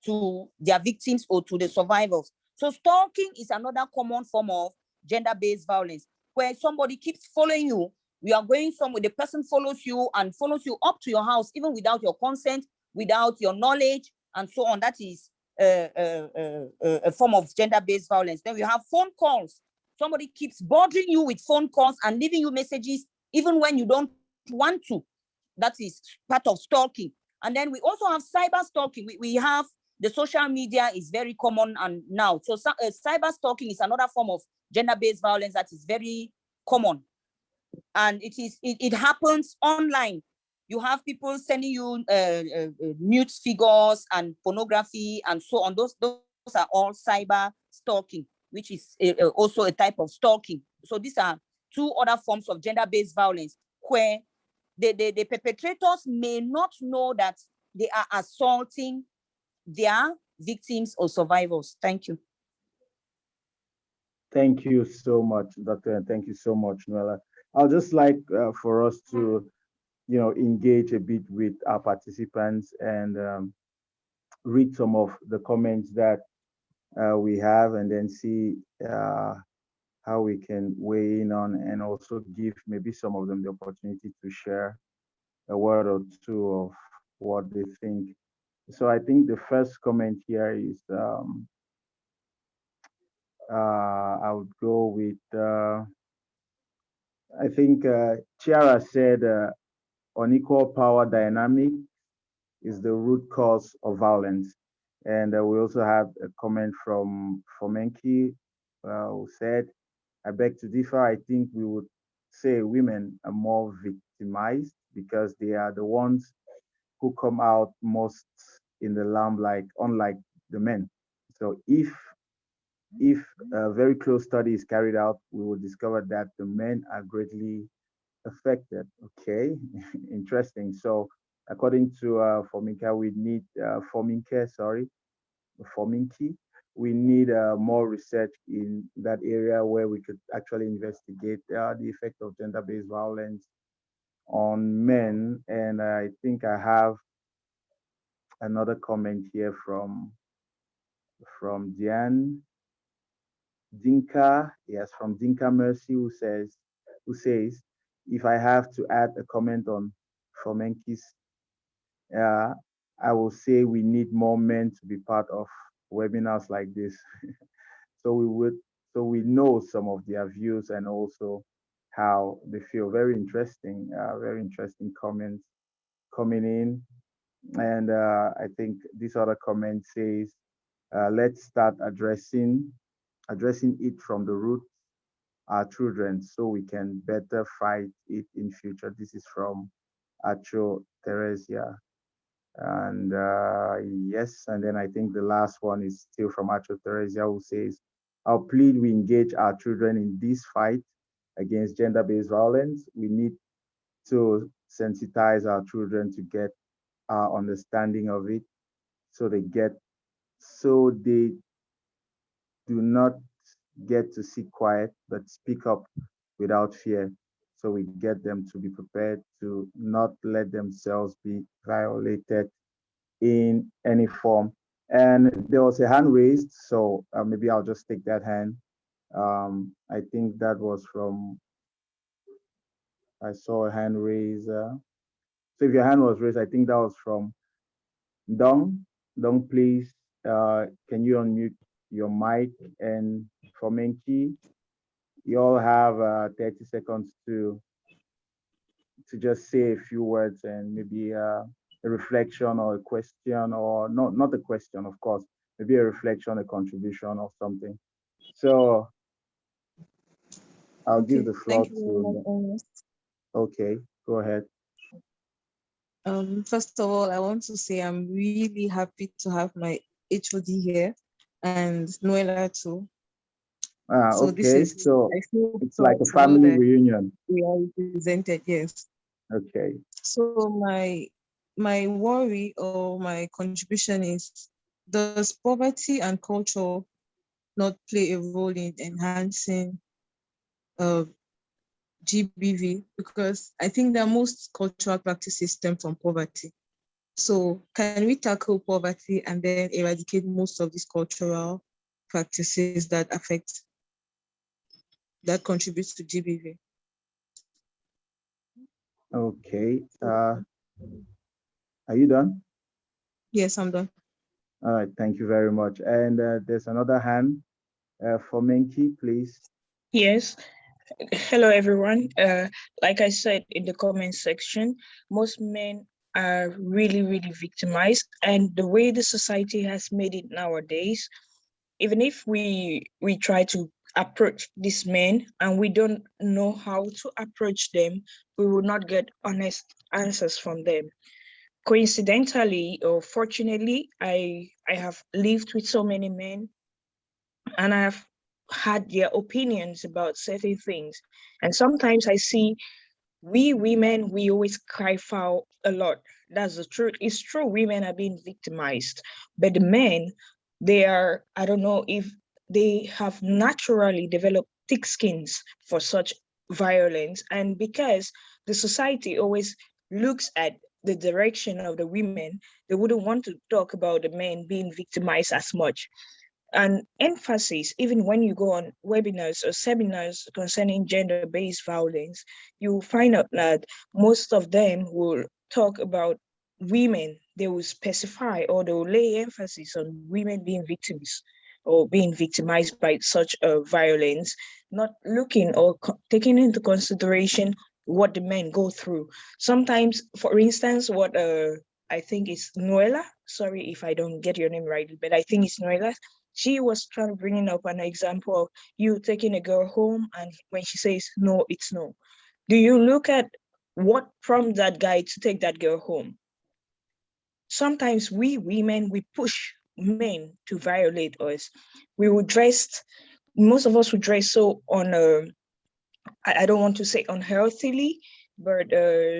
to their victims or to the survivors. So stalking is another common form of gender-based violence, where somebody keeps following you. You are going somewhere, the person follows you and follows you up to your house, even without your consent, without your knowledge, and so on. That is a form of gender-based violence. Then we have phone calls. Somebody keeps bothering you with phone calls and leaving you messages, even when you don't want to. That is part of stalking. And then we also have cyber stalking. We have the social media is very common and now. So cyber stalking is another form of gender-based violence that is very common. And it happens online. You have people sending you nude figures and pornography and so on. Those are all cyber stalking, which is also a type of stalking. So these are two other forms of gender-based violence where the perpetrators may not know that they are assaulting their victims or survivors. Thank you. Thank you so much, Doctor, and thank you so much, Noella. I'll just like for us to, engage a bit with our participants and read some of the comments that we have, and then see how we can weigh in on, and also give maybe some of them the opportunity to share a word or two of what they think. So I think the first comment here is I would go with I think Chiara said unequal power dynamic is the root cause of violence. And we also have a comment from Fomenki who said, I beg to differ. I think we would say women are more victimized because they are the ones who come out most in the limelight, unlike the men. So if a very close study is carried out, we will discover that the men are greatly affected. Okay, interesting. So according to Fominka, we need Fominke, sorry, Fominki, we need more research in that area where we could actually investigate the effect of gender-based violence on men. And I think I have another comment here from Diane Dinka, yes, from Dinka Mercy, who says, if I have to add a comment on Fomenki's, uh, I will say we need more men to be part of webinars like this. so we would, so we know some of their views and also how they feel. Very interesting comments coming in. And I think this other comment says, let's start addressing it from the root, our children, so we can better fight it in future. This is from Acho Teresia. And yes, and then I think the last one is still from Acho Teresia, who says, I'll plead we engage our children in this fight against gender-based violence. We need to sensitize our children to get our understanding of it, so they do not get to sit quiet, but speak up without fear. So we get them to be prepared to not let themselves be violated in any form. And there was a hand raised, so maybe I'll just take that hand. I think that was I saw a hand raise. So if your hand was raised, I think that was from Dong. Dong, please, can you unmute your mic? And for Menki, you all have 30 seconds to just say a few words and maybe a reflection or a question, or not a question, of course, maybe a reflection, a contribution or something. So I'll give Okay, the floor thank you very much, to, Ernest. okay, go ahead. First of all, I want to say I'm really happy to have my HOD here and Noella too. So this Okay, is, so I feel it's like proud a to know family that reunion. we are represented, yes. Okay. So my worry or my contribution is, does poverty and culture not play a role in enhancing GBV? Because I think that most cultural practices stem from poverty. So can we tackle poverty and then eradicate most of these cultural practices that contributes to GBV? Okay. Are you done? Yes, I'm done. All right. Thank you very much. And there's another hand for Menki, please. Yes. Hello, everyone. Like I said in the comment section, most men are really, really victimized. And the way the society has made it nowadays, even if we try to approach these men and we don't know how to approach them, we will not get honest answers from them. Coincidentally or fortunately, I have lived with so many men and I have had their opinions about certain things. And sometimes I see we women, we always cry foul a lot. That's the truth. It's true, women are being victimized. But the men, they are, I don't know if they have naturally developed thick skins for such violence. And because the society always looks at the direction of the women, they wouldn't want to talk about the men being victimized as much. And emphasis, even when you go on webinars or seminars concerning gender-based violence, you find out that most of them will talk about women, they will specify or they will lay emphasis on women being victims or being victimized by such violence, not looking or taking into consideration what the men go through. Sometimes, for instance, what I think is Noella, sorry if I don't get your name right, but I think it's Noella. She was trying to bring up an example of you taking a girl home, and when she says no, it's no. Do you look at what prompted that guy to take that girl home? Sometimes we women, we push men to violate us. We would dress, most of us would dress so on I don't want to say unhealthily, but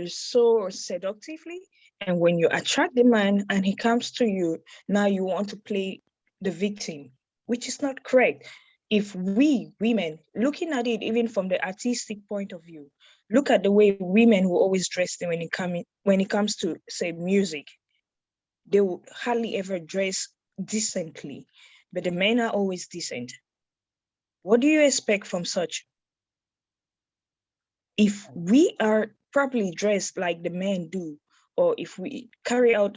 so seductively. And when you attract the man and he comes to you, now you want to play the victim, which is not correct. If we women, looking at it even from the artistic point of view, look at the way women will always dress when it comes to, say, music. They will hardly ever dress decently, but the men are always decent. What do you expect from such? If we are properly dressed like the men do, or if we carry out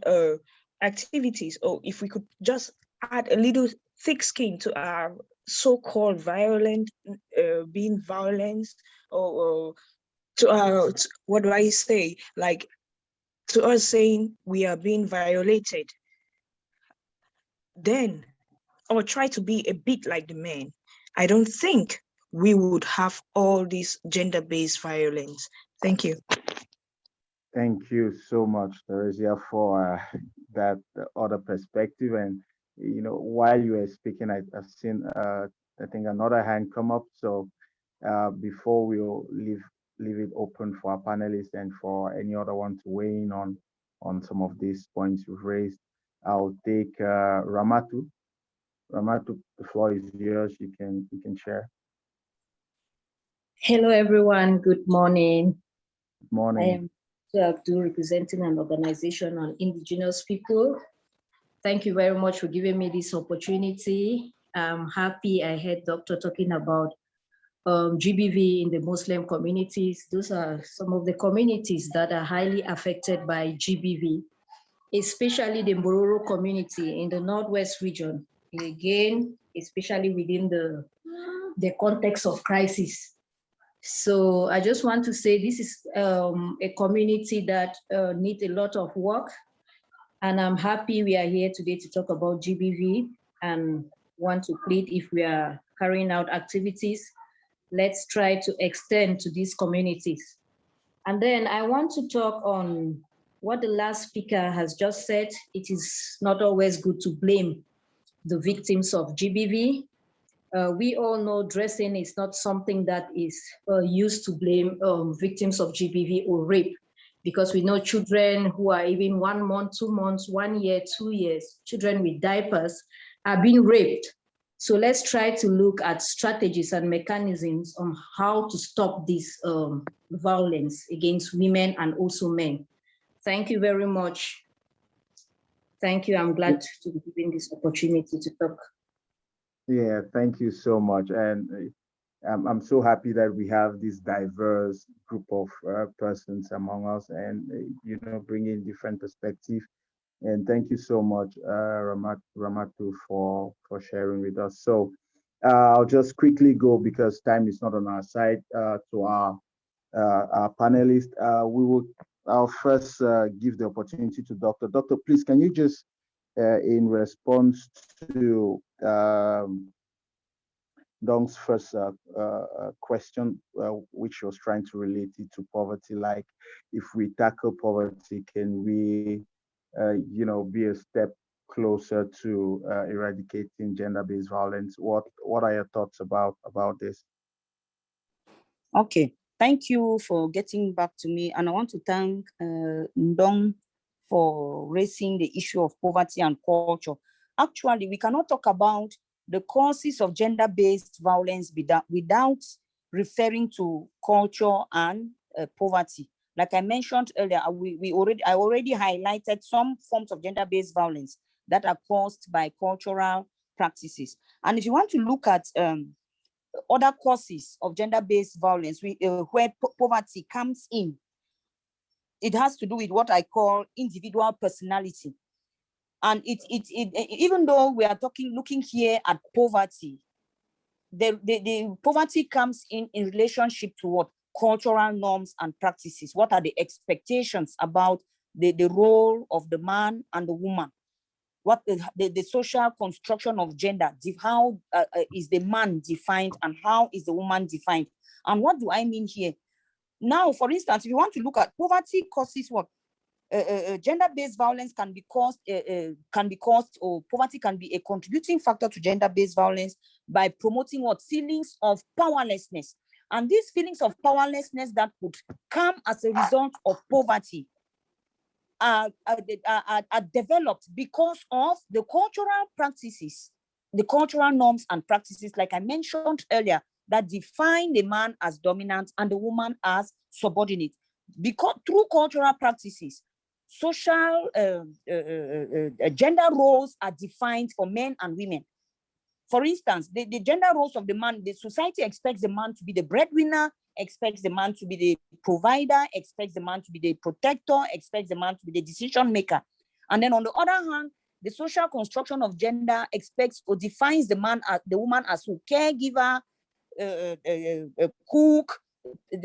activities, or if we could just add a little thick skin to our so-called violent, being violence, or to our, what do I say, like to us saying we are being violated, then, or try to be a bit like the men, I don't think we would have all this gender-based violence. Thank you. Thank you so much, Theresia, for that other perspective. And while you were speaking, I've seen I think another hand come up. So before we'll leave it open for our panelists and for any other one to weigh in on some of these points you've raised, I'll take Ramatu. Ramatu, the floor is yours. You can share. Hello, everyone. Good morning. Good morning. I am Abdul, representing an organization on indigenous people. Thank you very much for giving me this opportunity. I'm happy I heard Doctor talking about GBV in the Muslim communities. Those are some of the communities that are highly affected by GBV, especially the Mbororo community in the Northwest region. Again, especially within the context of crisis. So I just want to say this is a community that needs a lot of work. And I'm happy we are here today to talk about GBV and want to plead if we are carrying out activities, let's try to extend to these communities. And then I want to talk on what the last speaker has just said. It is not always good to blame the victims of GBV. We all know dressing is not something that is used to blame victims of GBV or rape, because we know children who are even 1 month, 2 months, 1 year, 2 years, children with diapers are being raped. So let's try to look at strategies and mechanisms on how to stop this violence against women and also men. Thank you very much. Thank you. I'm glad to be given this opportunity to talk. Yeah, thank you so much. And I'm so happy that we have this diverse group of persons among us and, bringing different perspective. And thank you so much, Ramatu, for sharing with us. So I'll just quickly go, because time is not on our side, to our panelists. I'll first give the opportunity to Doctor. Doctor, please, can you just, in response to Dong's first question, which was trying to relate it to poverty, like if we tackle poverty, can we, be a step closer to eradicating gender-based violence? What are your thoughts about this? Okay, thank you for getting back to me. And I want to thank Ndong for raising the issue of poverty and culture. Actually, we cannot talk about the causes of gender-based violence without referring to culture and poverty. Like I mentioned earlier, I already highlighted some forms of gender-based violence that are caused by cultural practices. And if you want to look at other causes of gender-based violence, where poverty comes in, it has to do with what I call individual personality. And even though we are looking here at poverty, the poverty comes in relationship to what? Cultural norms and practices. What are the expectations about the role of the man and the woman? What the social construction of gender? How is the man defined and how is the woman defined? And what do I mean here? Now, for instance, if you want to look at poverty causes what? Gender-based violence can be caused, or poverty can be a contributing factor to gender-based violence by promoting what? Feelings of powerlessness. And these feelings of powerlessness that could come as a result of poverty are developed because of the cultural practices, the cultural norms and practices, like I mentioned earlier, that define the man as dominant and the woman as subordinate. Because through cultural practices, social gender roles are defined for men and women. For instance, the gender roles of the man, the society expects the man to be the breadwinner, expects the man to be the provider, expects the man to be the protector, expects the man to be the decision maker. And then on the other hand, the social construction of gender expects or defines the woman as a caregiver, cook,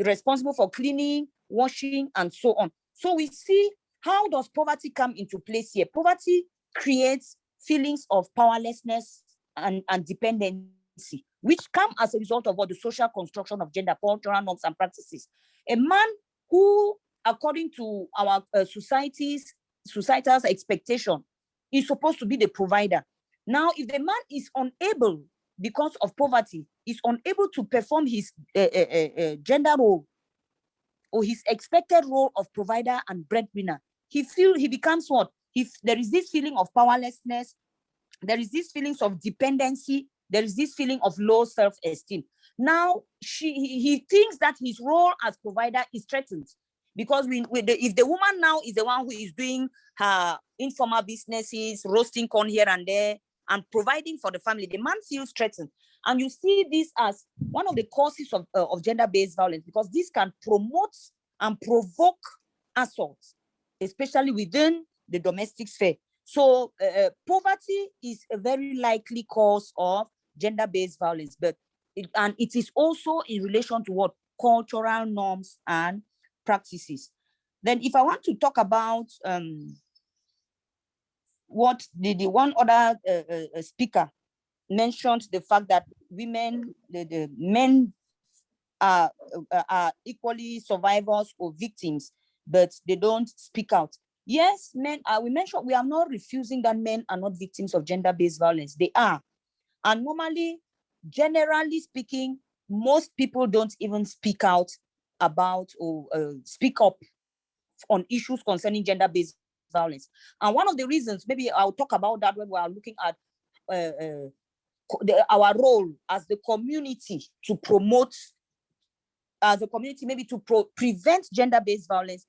responsible for cleaning, washing, and so on. So we see, how does poverty come into place here? Poverty creates feelings of powerlessness and dependency, which come as a result of what? The social construction of gender, cultural norms and practices. A man who, according to our societal expectation, is supposed to be the provider. Now, if the man is unable, because of poverty, is unable to perform his gender role or his expected role of provider and breadwinner, he becomes what? There is this feeling of powerlessness, there is this feelings of dependency, there is this feeling of low self-esteem. Now, he thinks that his role as provider is threatened, because if the woman now is the one who is doing her informal businesses, roasting corn here and there, and providing for the family, the man feels threatened. And you see this as one of the causes of gender-based violence, because this can promote and provoke assault, especially within the domestic sphere. So poverty is a very likely cause of gender-based violence, but it is also in relation to what? Cultural norms and practices. Then if I want to talk about what the one other speaker mentioned, the fact that women, the men are equally survivors or victims, but they don't speak out. Yes, men are, we mentioned, we are not refusing that men are not victims of gender-based violence. They are. And normally, generally speaking, most people don't even speak out about or speak up on issues concerning gender-based violence. And one of the reasons, maybe I'll talk about that when we are looking at our role as the community to promote, as a community, maybe to prevent gender-based violence.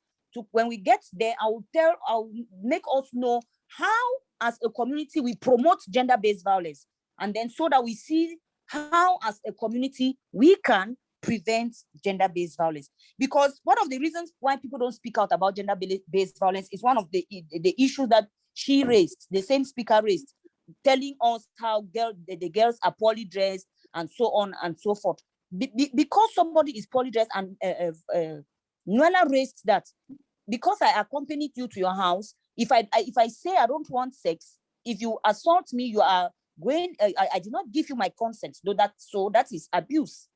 When we get there, I'll make us know how, as a community, we promote gender-based violence, and then so that we see how, as a community, we can prevent gender-based violence. Because one of the reasons why people don't speak out about gender-based violence is one of the issues that she raised, the same speaker raised, telling us how the girls are poorly dressed and so on and so forth. Because somebody is poorly dressed, and Nuala raised that, because I accompanied you to your house, if I say I don't want sex, if you assault me, you are going, I did not give you my consent, so that is abuse.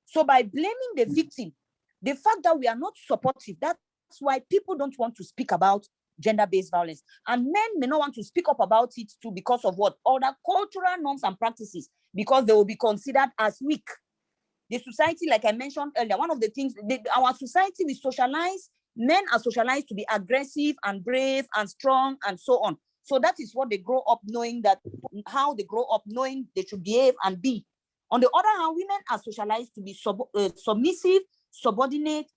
So by blaming the victim, the fact that we are not supportive, that's why people don't want to speak about gender-based violence. And men may not want to speak up about it too, because of what? Other cultural norms and practices, because they will be considered as weak. The society, like I mentioned earlier, one of the things, our society, we socialize, men are socialized to be aggressive and brave and strong and so on. So that is what they grow up knowing, how they grow up knowing they should behave and be. On the other hand, women are socialized to be submissive, subordinate,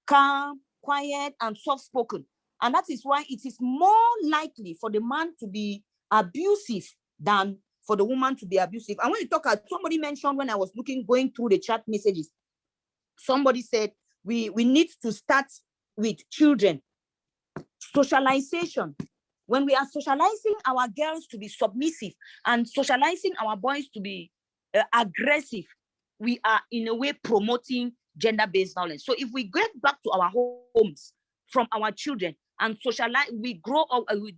calm, quiet, and soft-spoken. And that is why it is more likely for the man to be abusive than for the woman to be abusive. And when you talk about, somebody mentioned, when I was going through the chat messages, somebody said we need to start with children. Socialization. When we are socializing our girls to be submissive and socializing our boys to be aggressive, we are in a way promoting gender-based violence. So if we get back to our homes from our children and socialize, we grow up with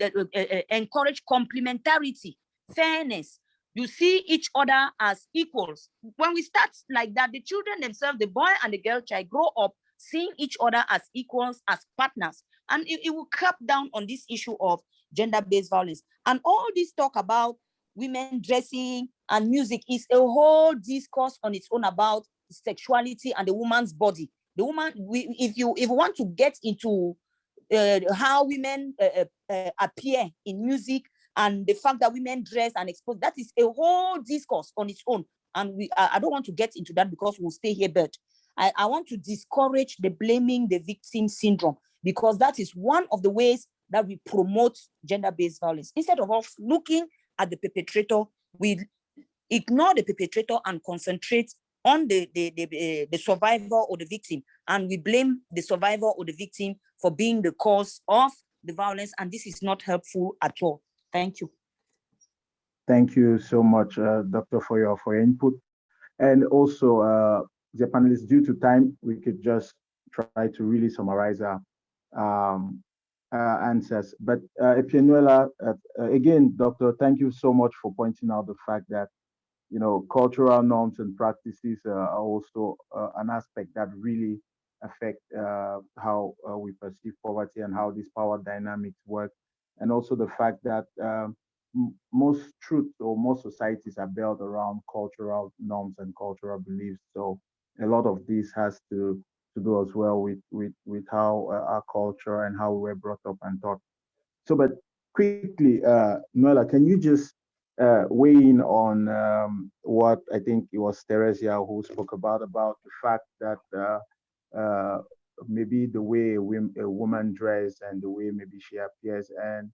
encourage complementarity, fairness. You see each other as equals. When we start like that, the children themselves, the boy and the girl child, grow up seeing each other as equals, as partners. And it will cut down on this issue of gender-based violence. And all this talk about women dressing and music is a whole discourse on its own about sexuality and the woman's body. The woman, if you want to get into how women appear in music and the fact that women dress and expose, that is a whole discourse on its own. And I don't want to get into that because we'll stay here, but I want to discourage the blaming the victim syndrome, because that is one of the ways that we promote gender-based violence. Instead of us looking at the perpetrator, we ignore the perpetrator and concentrate on the survivor or the victim, and we blame the survivor or the victim for being the cause of the violence, and this is not helpful at all. Thank you. Thank you so much, Doctor, for your input. And also, the panelists, due to time, we could just try to really summarize our answers. But Epienuela, again, Doctor, thank you so much for pointing out the fact that, you know, cultural norms and practices are also an aspect that really affect how we perceive poverty and how these power dynamics work. And also the fact that most truths or most societies are built around cultural norms and cultural beliefs. So a lot of this has to do as well with how our culture and how we were brought up and taught. So, but quickly, Noella, can you just weigh in on what I think it was Teresia who spoke about the fact that maybe the way a woman dress and the way maybe she appears and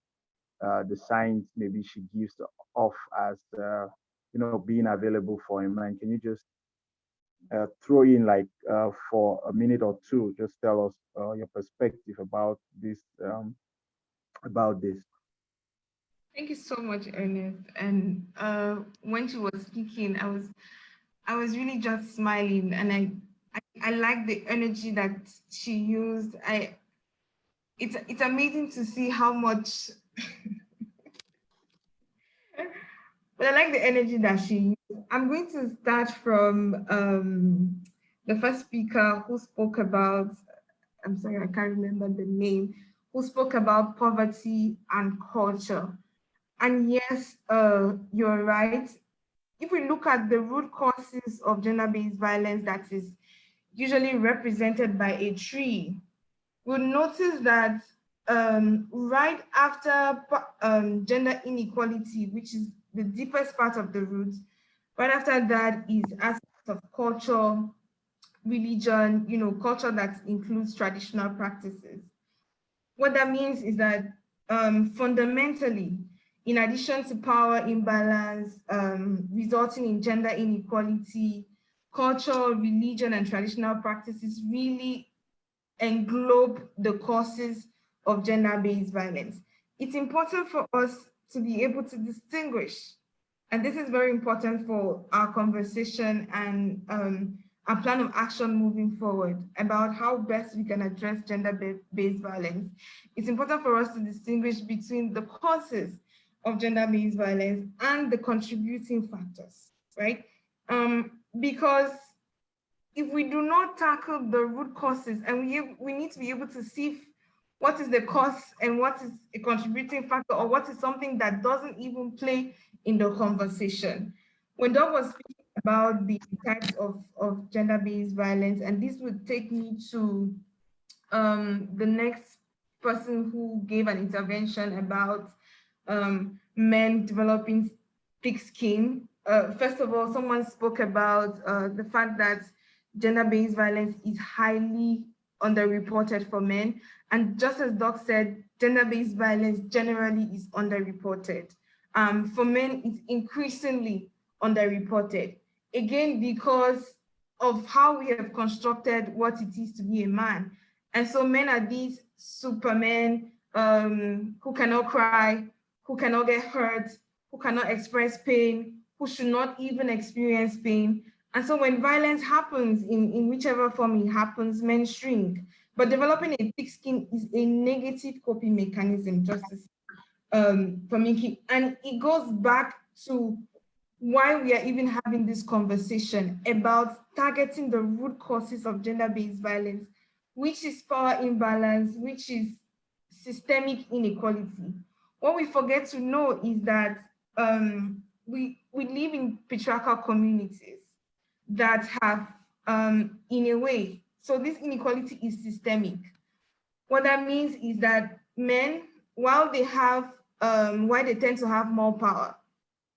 the signs maybe she gives off as you know, being available for a man. Can you just throw in like for a minute or two, just tell us your perspective about this about this? Thank you so much, Ernest. And when she was speaking, I was really just smiling, and I like the energy that she used. It's amazing to see how much. But I like the energy that she used. I'm going to start from the first speaker who spoke about, I'm sorry, I can't remember the name, who spoke about poverty and culture. And yes, you're right. If we look at the root causes of gender-based violence that is usually represented by a tree, we'll notice that right after gender inequality, which is the deepest part of the root, right after that is aspects of culture, religion, you know, culture that includes traditional practices. What that means is that fundamentally, in addition to power imbalance resulting in gender inequality, culture, religion, and traditional practices really englobe the causes of gender-based violence. It's important for us to be able to distinguish, and this is very important for our conversation and our plan of action moving forward about how best we can address gender-based violence. It's important for us to distinguish between the causes of gender-based violence and the contributing factors, right? Because if we do not tackle the root causes, and we need to be able to see what is the cause and what is a contributing factor, or what is something that doesn't even play in the conversation. When Doug was speaking about the types of gender-based violence, and this would take me to the next person who gave an intervention about men developing thick skin. First of all, someone spoke about the fact that gender-based violence is highly underreported for men. And just as Doc said, gender-based violence generally is underreported. For men, it's increasingly underreported. Again, because of how we have constructed what it is to be a man. And so men are these supermen who cannot cry, who cannot get hurt, who cannot express pain, who should not even experience pain. And so when violence happens in whichever form it happens, men shrink. But developing a thick skin is a negative coping mechanism, just for me. And it goes back to why we are even having this conversation about targeting the root causes of gender-based violence, which is power imbalance, which is systemic inequality. What we forget to know is that we live in patriarchal communities that have, in a way, so this inequality is systemic. What that means is that men, while they tend to have more power,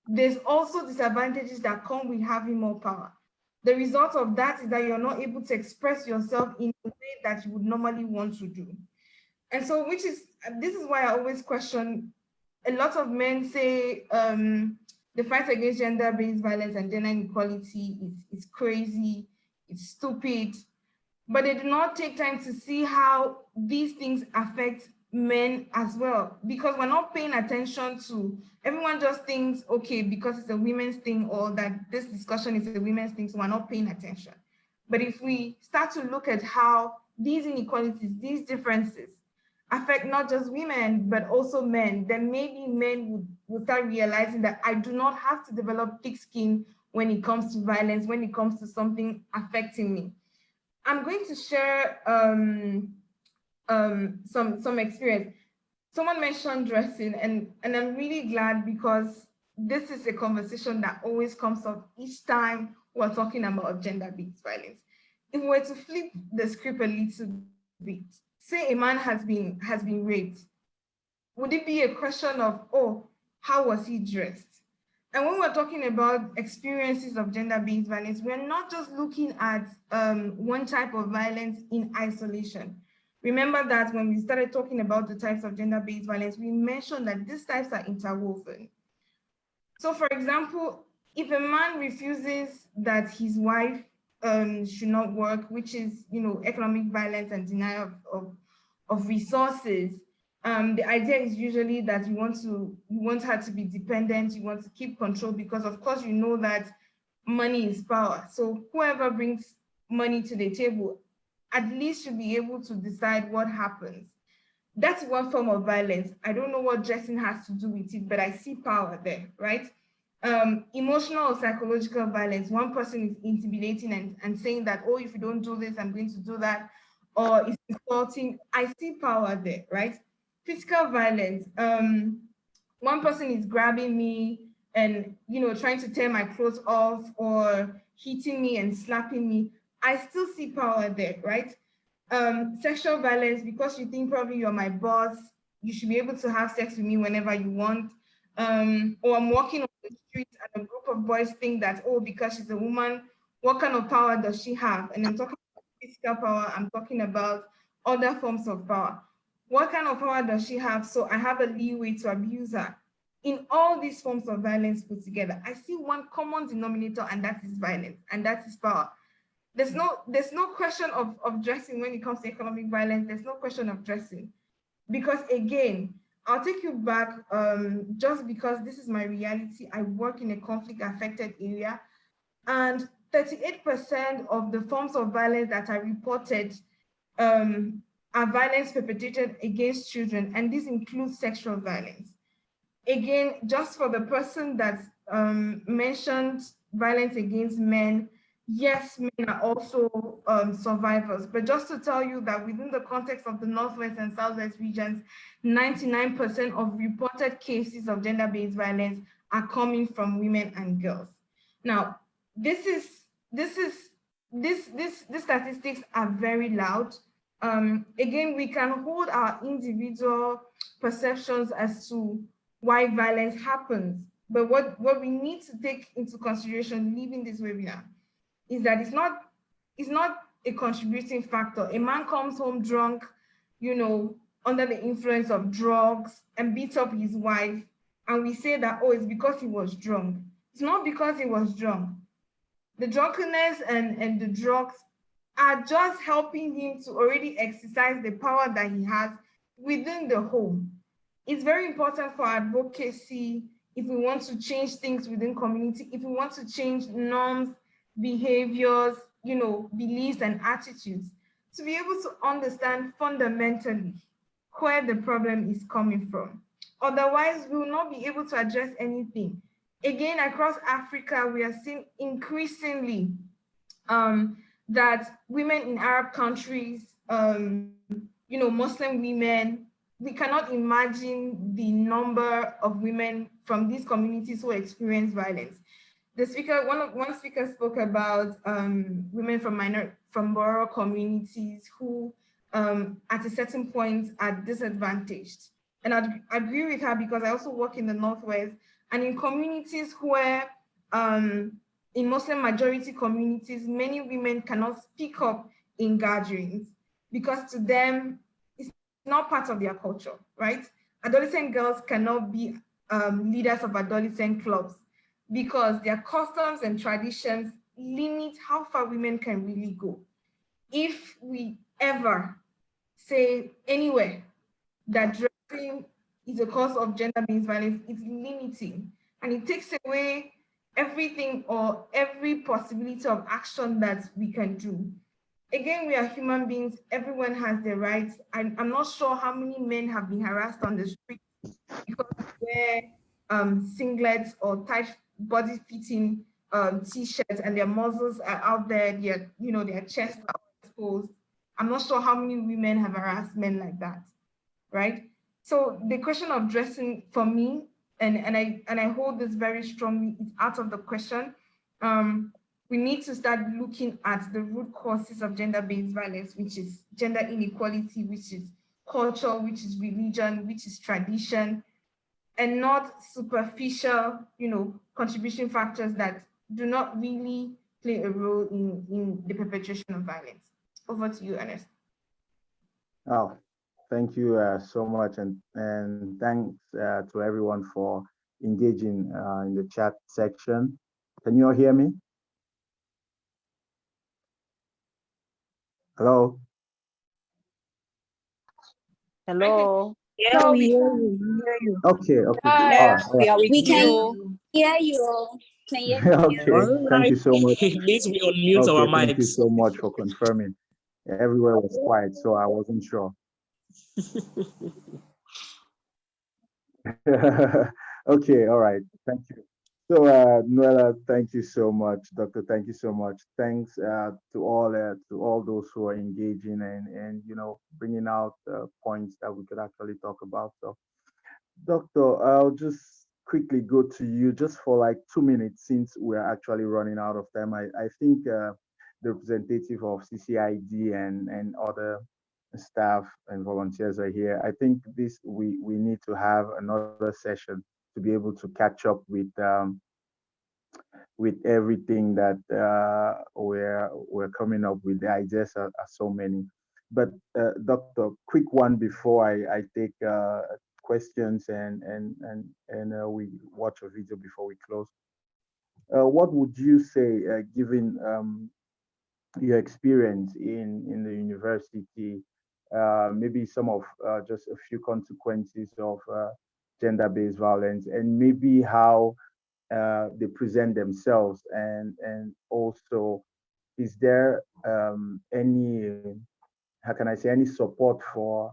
there's also disadvantages that come with having more power. The result of that is that you're not able to express yourself in a way that you would normally want to do. And so, this is why I always question, a lot of men say the fight against gender-based violence and gender inequality is crazy, it's stupid, but they do not take time to see how these things affect men as well, because we're not paying attention to, everyone just thinks, okay, because it's a women's thing, or that this discussion is a women's thing, so we're not paying attention. But if we start to look at how these inequalities, these differences affect not just women, but also men, then maybe men would start realizing that I do not have to develop thick skin when it comes to violence, when it comes to something affecting me. I'm going to share some experience. Someone mentioned dressing, and I'm really glad, because this is a conversation that always comes up each time we're talking about gender-based violence. If we were to flip the script a little bit, say a man has been raped, would it be a question of, oh, how was he dressed? And when we're talking about experiences of gender-based violence, we're not just looking at one type of violence in isolation. Remember that when we started talking about the types of gender-based violence, we mentioned that these types are interwoven. So for example, if a man refuses that his wife should not work, which is, economic violence and denial of resources, the idea is usually that you want her to be dependent, you want to keep control, because of course you know that money is power. So whoever brings money to the table at least should be able to decide what happens. That's one form of violence. I don't know what dressing has to do with it, but I see power there, right? Emotional or psychological violence, one person is intimidating and saying that, oh, if you don't do this, I'm going to do that, or is insulting. I see power there, right? Physical violence, one person is grabbing me and trying to tear my clothes off, or hitting me and slapping me. I still see power there, right? Sexual violence, because you think probably you're my boss, you should be able to have sex with me whenever you want. Or I'm walking on the street and a group of boys think that, oh, because she's a woman, what kind of power does she have? And I'm talking about physical power, I'm talking about other forms of power. What kind of power does she have? So I have a leeway to abuse her. In all these forms of violence put together, I see one common denominator, and that is violence, and that is power. There's no question of dressing when it comes to economic violence. There's no question of dressing, because again, I'll take you back, just because this is my reality. I work in a conflict affected area, and 38% of the forms of violence that are reported are violence perpetrated against children, and this includes sexual violence. Again, just for the person that mentioned violence against men, yes, men are also survivors, but just to tell you that within the context of the Northwest and Southwest regions, 99% of reported cases of gender-based violence are coming from women and girls. Now, these statistics are very loud. Again, we can hold our individual perceptions as to why violence happens, but what we need to take into consideration leaving this webinar is that it's not a contributing factor. A man comes home drunk, under the influence of drugs, and beats up his wife, and we say that, oh, it's because he was drunk. It's not because he was drunk. The drunkenness and the drugs are just helping him to already exercise the power that he has within the home. It's very important for advocacy if we want to change things within community, if we want to change norms, behaviors, beliefs and attitudes, to be able to understand fundamentally where the problem is coming from. Otherwise, we will not be able to address anything. Again, across Africa, we are seeing increasingly that women in Arab countries, Muslim women, we cannot imagine the number of women from these communities who experience violence. The speaker, one speaker spoke about women from Borough communities who, at a certain point, are disadvantaged. And I agree with her because I also work in the Northwest and in communities where, in Muslim majority communities, many women cannot speak up in gatherings because to them, it's not part of their culture, right? Adolescent girls cannot be leaders of adolescent clubs because their customs and traditions limit how far women can really go. If we ever say anywhere that dressing is a cause of gender-based violence, it's limiting and it takes away everything or every possibility of action that we can do. Again, we are human beings, everyone has their rights. I'm not sure how many men have been harassed on the street because they wear singlets or tight body-fitting t-shirts and their muzzles are out there, their chests are exposed. I'm not sure how many women have harassed men like that, right? So the question of dressing for me, and I hold this very strongly, it's out of the question. We need to start looking at the root causes of gender-based violence, which is gender inequality, which is culture, which is religion, which is tradition, and not superficial, contribution factors that do not really play a role in the perpetration of violence. Over to you, Ernest. Oh, thank you so much, and thanks to everyone for engaging in the chat section. Can you all hear me? Hello? Hello. Yeah, So we hear you. We hear you. Okay, okay. Yes, All right, all we right. are with We can you. hear you. Can hear you. Okay, All thank you right. so much. Please, we unmute Okay, our thank you mics. so much for confirming. Everywhere was quiet, so I wasn't sure. Okay, all right. Thank you. So, Noella, thank you so much. Doctor, thank you so much. Thanks to all those who are engaging and bringing out points that we could actually talk about. So, Doctor, I'll just quickly go to you just for like 2 minutes since we're actually running out of time. I think the representative of CCID and other staff and volunteers are here. I think this we need to have another session to be able to catch up with everything that we're coming up with. The ideas are so many. But Doctor, quick one before I take questions and we watch a video before we close. What would you say, given your experience in the university, maybe some of just a few consequences of gender-based violence, and maybe how they present themselves, and also, is there any, how can I say, any support for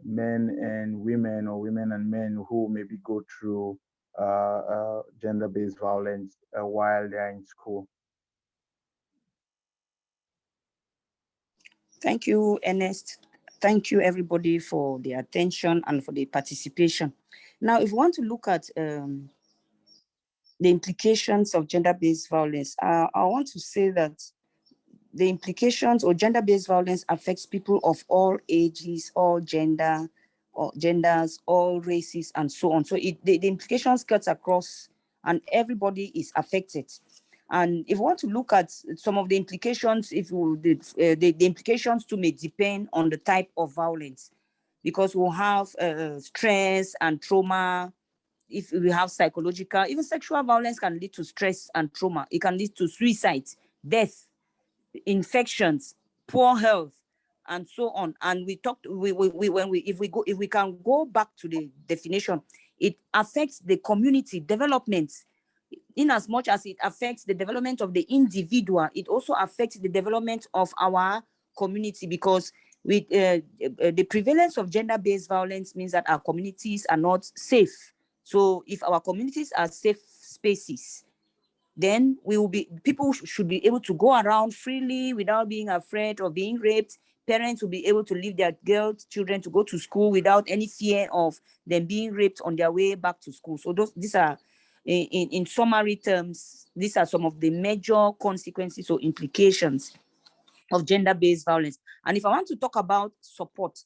men and women or women and men who maybe go through gender-based violence while they're in school? Thank you, Ernest. Thank you, everybody, for the attention and for the participation. Now, if we want to look at the implications of gender-based violence, I want to say that the implications of gender-based violence affects people of all ages, all genders, all races, and so on. So the implications cuts across, and everybody is affected. And if we want to look at some of the implications, the implications too may depend on the type of violence, because we'll have stress and trauma. If we have psychological, even sexual violence can lead to stress and trauma. It can lead to suicide, death. infections, poor health, and so on. And we talked, if we can go back to the definition, it affects the community development. In as much as it affects the development of the individual, it also affects the development of our community, because with the prevalence of gender-based violence means that our communities are not safe. So if our communities are safe spaces, then people should be able to go around freely without being afraid of being raped. Parents will be able to leave their children to go to school without any fear of them being raped on their way back to school. So these are, in summary terms, these are some of the major consequences or implications of gender-based violence. And if I want to talk about support,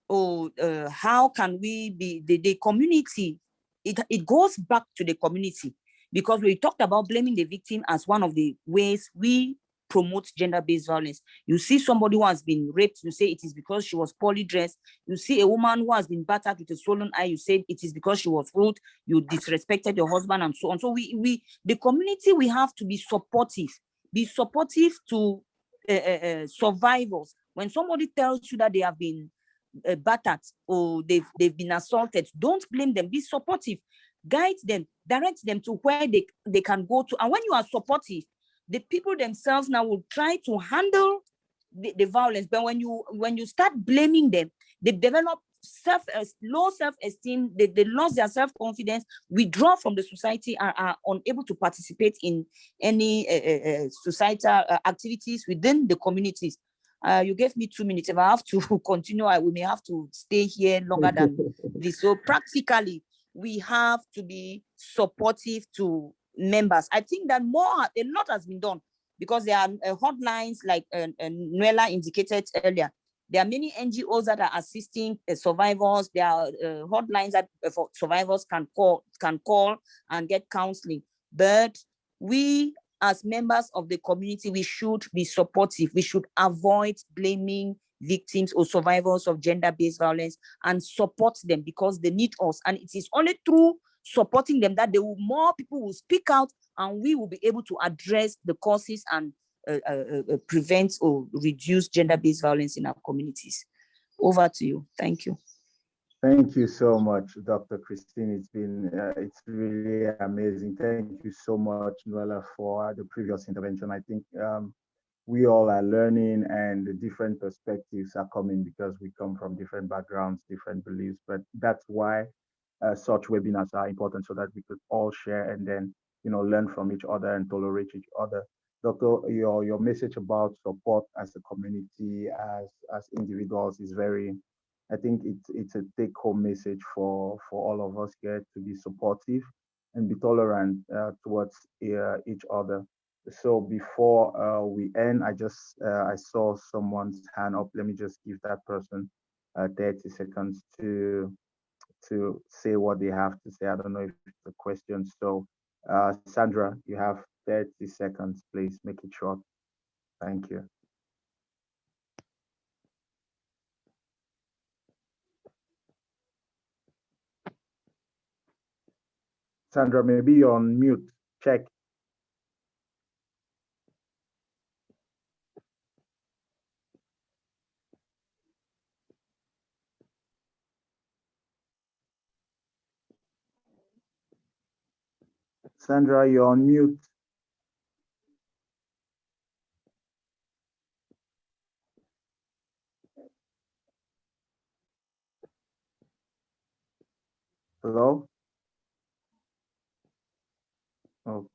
how can we be the community, it goes back to the community, because we talked about blaming the victim as one of the ways we promote gender-based violence. You see somebody who has been raped, you say it is because she was poorly dressed. You see a woman who has been battered with a swollen eye, you say it is because she was rude, you disrespected your husband, and so on. So the community, we have to be supportive to survivors. When somebody tells you that they have been battered or they've been assaulted, don't blame them, be supportive, guide them, direct them to where they can go to. And when you are supportive, the people themselves now will try to handle the violence. But when you start blaming them, they develop low self-esteem, they lose their self-confidence, withdraw from the society, are unable to participate in any societal activities within the communities. You gave me 2 minutes. If I have to continue, we may have to stay here longer than this. So practically, we have to be supportive to members. I think that a lot has been done, because there are hotlines, like Nuela indicated earlier. There are many NGOs that are assisting survivors. There are hotlines that for survivors can call and get counseling. But we, as members of the community, we should be supportive. We should avoid blaming victims or survivors of gender-based violence and support them, because they need us. And it is only through supporting them that more people will speak out, and we will be able to address the causes and prevent or reduce gender-based violence in our communities. Over to you. Thank you. Thank you so much, Dr. Christine. It's really amazing. Thank you so much, Noella, for the previous intervention. I think we all are learning, and the different perspectives are coming because we come from different backgrounds, different beliefs. But that's why such webinars are important, so that we could all share and then learn from each other and tolerate each other. Doctor, your message about support as a community, as individuals, is very, I think it's a take-home message for all of us here, to be supportive and be tolerant towards each other. So before we end, I saw someone's hand up. Let me just give that person 30 seconds to say what they have to say. I don't know if it's a question. So Sandra, you have 30 seconds, please. Make it short. Thank you. Sandra, maybe you're on mute. Check. Sandra, you're on mute. Hello? Okay.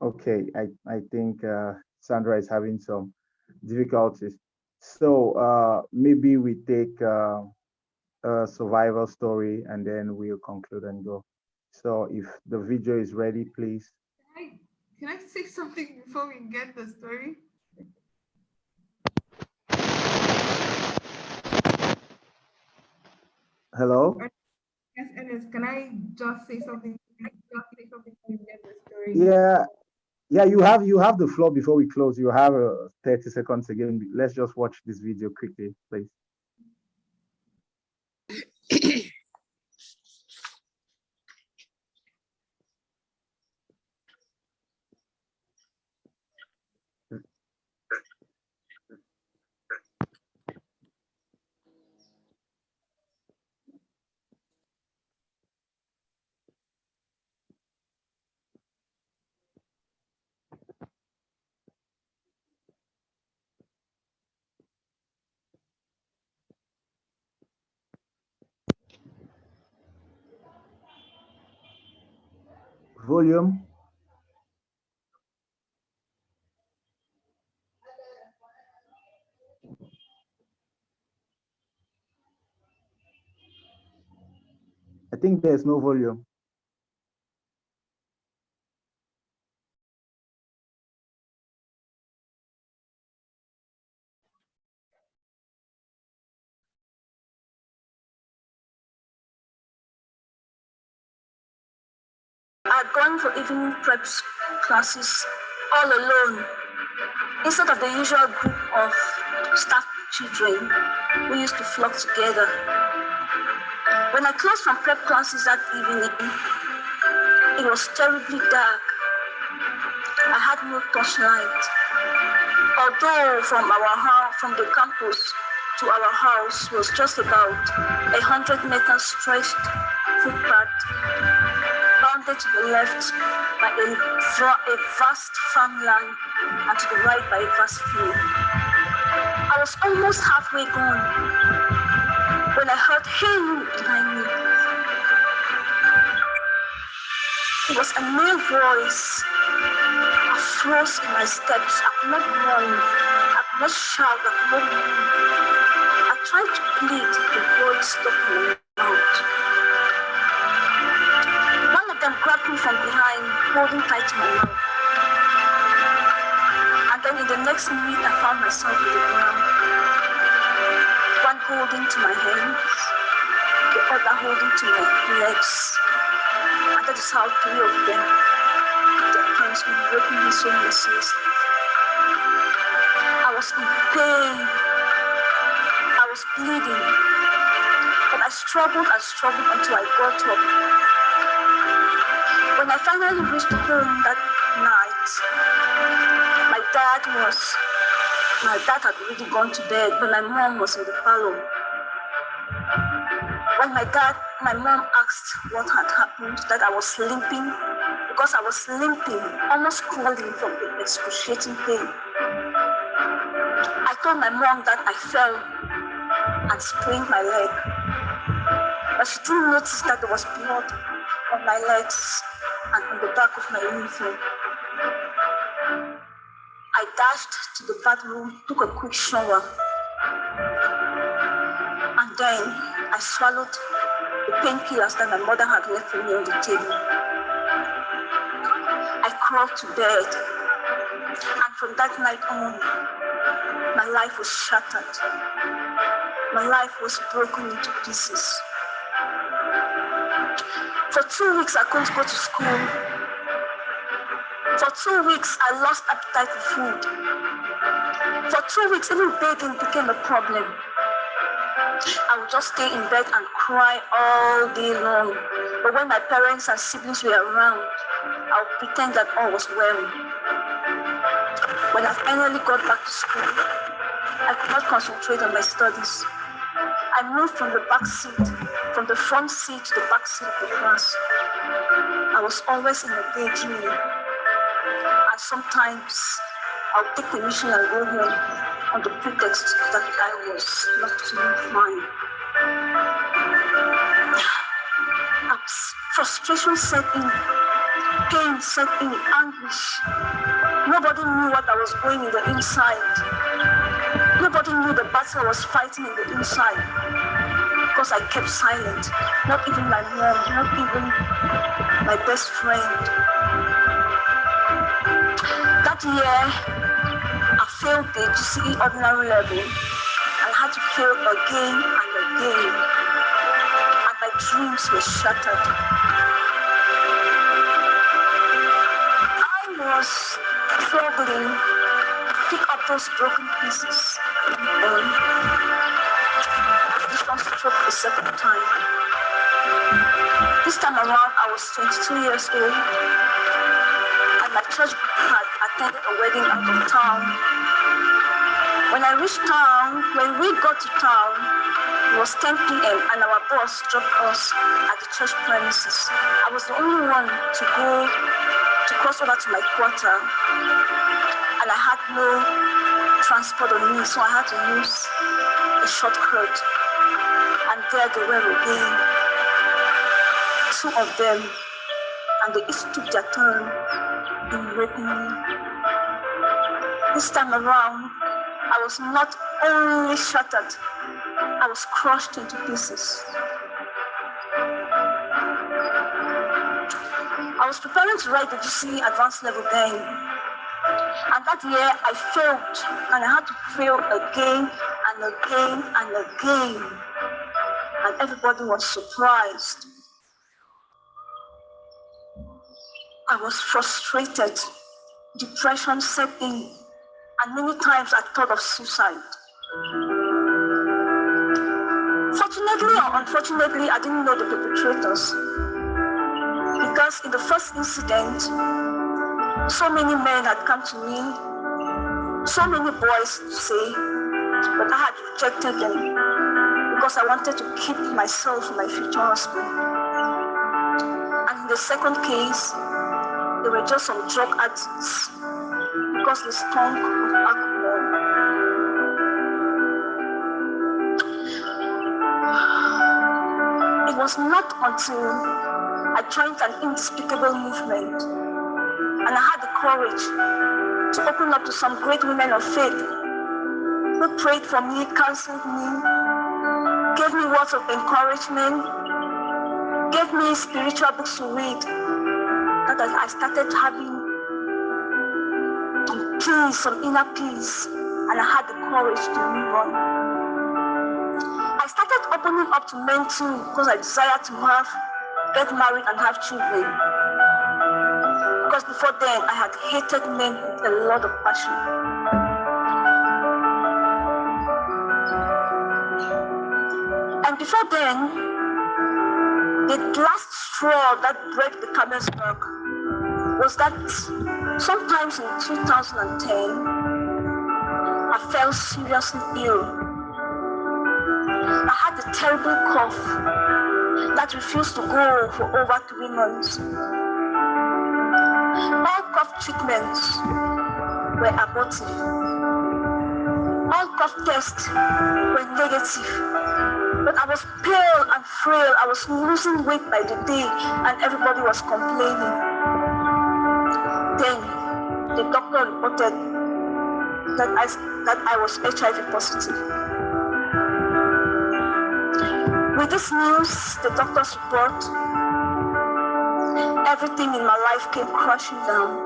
Okay, I think Sandra is having some difficulties. So maybe we take a survival story and then we'll conclude and go. So if the video is ready, please. Can I say something before we get the story? Hello? Yes, Ernest, can I just say something? Before we get the story? Yeah, you have the floor before we close. You have 30 seconds again. Let's just watch this video quickly, please. volume. I think there's no volume. I'd gone for evening prep classes all alone, instead of the usual group of staff children who used to flock together. When I closed from prep classes that evening, it was terribly dark. I had no torchlight. Although from the campus to our house was just about 100 meters stretched footpath, bounded to the left by a vast farmland and to the right by a vast field. I was almost halfway gone when I heard "Hey you" behind me. It was a male voice. I froze in my steps. I could not run. I could not shout. I could not move. I tried to plead. The voice stopped in my mouth. One of them grabbed me from behind, holding tight to my mouth. And then in the next minute, I found myself on the ground. One holding to my hands, the other holding to my legs. And that is how 3 of them put their hands on raping me so mercilessly. I was in pain. I was bleeding. But I struggled and struggled until I got up. When I finally reached home that night, my dad had already gone to bed, but my mom was in the parlor. When my mom asked what had happened, that I was limping, because I was limping, almost crawling from the excruciating pain. I told my mom that I fell and sprained my leg, but she didn't notice that there was blood on my legs and on the back of my uniform. I dashed to the bathroom, took a quick shower, and then I swallowed the painkillers that my mother had left for me on the table. I crawled to bed, and from that night on, my life was shattered. My life was broken into pieces. For 2 weeks, I couldn't go to school. For 2 weeks, I lost appetite for food. For 2 weeks, even bathing became a problem. I would just stay in bed and cry all day long. But when my parents and siblings were around, I would pretend that all was well. When I finally got back to school, I could not concentrate on my studies. I moved from the front seat to the back seat of the class. I was always in a daydream. And sometimes I would take permission and go home on the pretext that I was not feeling fine. Frustration set in, pain set in, anguish. Nobody knew what I was going in the inside. Nobody knew the battle I was fighting in the inside, because I kept silent. Not even my mom, not even my best friend. That year, I failed the GCE ordinary level. I had to fail again and again, and my dreams were shattered. I was struggling to pick up those broken pieces. This one struck the second time. This time around, I was 22 years old, and my church had attended a wedding out of town. When we got to town, it was 10 p.m. and our bus dropped us at the church premises. I was the only one to cross over to my quarter, and I had no transport on me, so I had to use a shortcut. And there they were again, 2 of them, and they each took their turn in raping me. This time around, I was not only shattered, I was crushed into pieces. I was preparing to write the GCE advanced level then, and that year I failed, and I had to fail again and again and again, and everybody was surprised. I was frustrated, depression set in, and many times I thought of suicide. Fortunately or unfortunately, I didn't know the perpetrators, because in the first incident, so many men had come to me, so many boys to say, but I had rejected them because I wanted to keep myself and my future husband. And in the second case, they were just some drug addicts because they stunk of alcohol. It was not until I joined an inexplicable movement and I had the courage to open up to some great women of faith who prayed for me, counseled me, gave me words of encouragement, gave me spiritual books to read, that I started having some peace, some inner peace, and I had the courage to move on. I started opening up to men too because I desired to get married and have children. Because before then, I had hated men with a lot of passion. And before then, the last straw that broke the camel's back was that sometimes in 2010, I fell seriously ill. I had a terrible cough that refused to go for over 3 months. All cough treatments were abortive. All cough tests were negative. But I was pale and frail. I was losing weight by the day, and everybody was complaining. Then the doctor reported that I was HIV positive. With this news, the doctor's report, everything in my life came crashing down.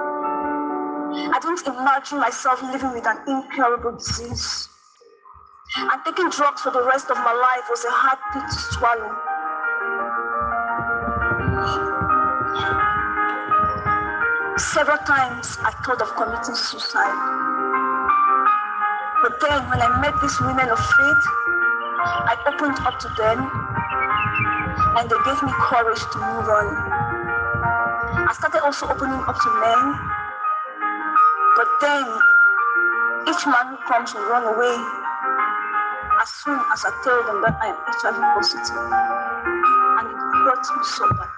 I didn't imagine myself living with an incurable disease. And taking drugs for the rest of my life was a hard pill to swallow. Several times I thought of committing suicide. But then when I met these women of faith, I opened up to them and they gave me courage to move on. I started also opening up to men, but then each man who comes will run away as soon as I tell them that I am HIV positive. And it hurts me so bad.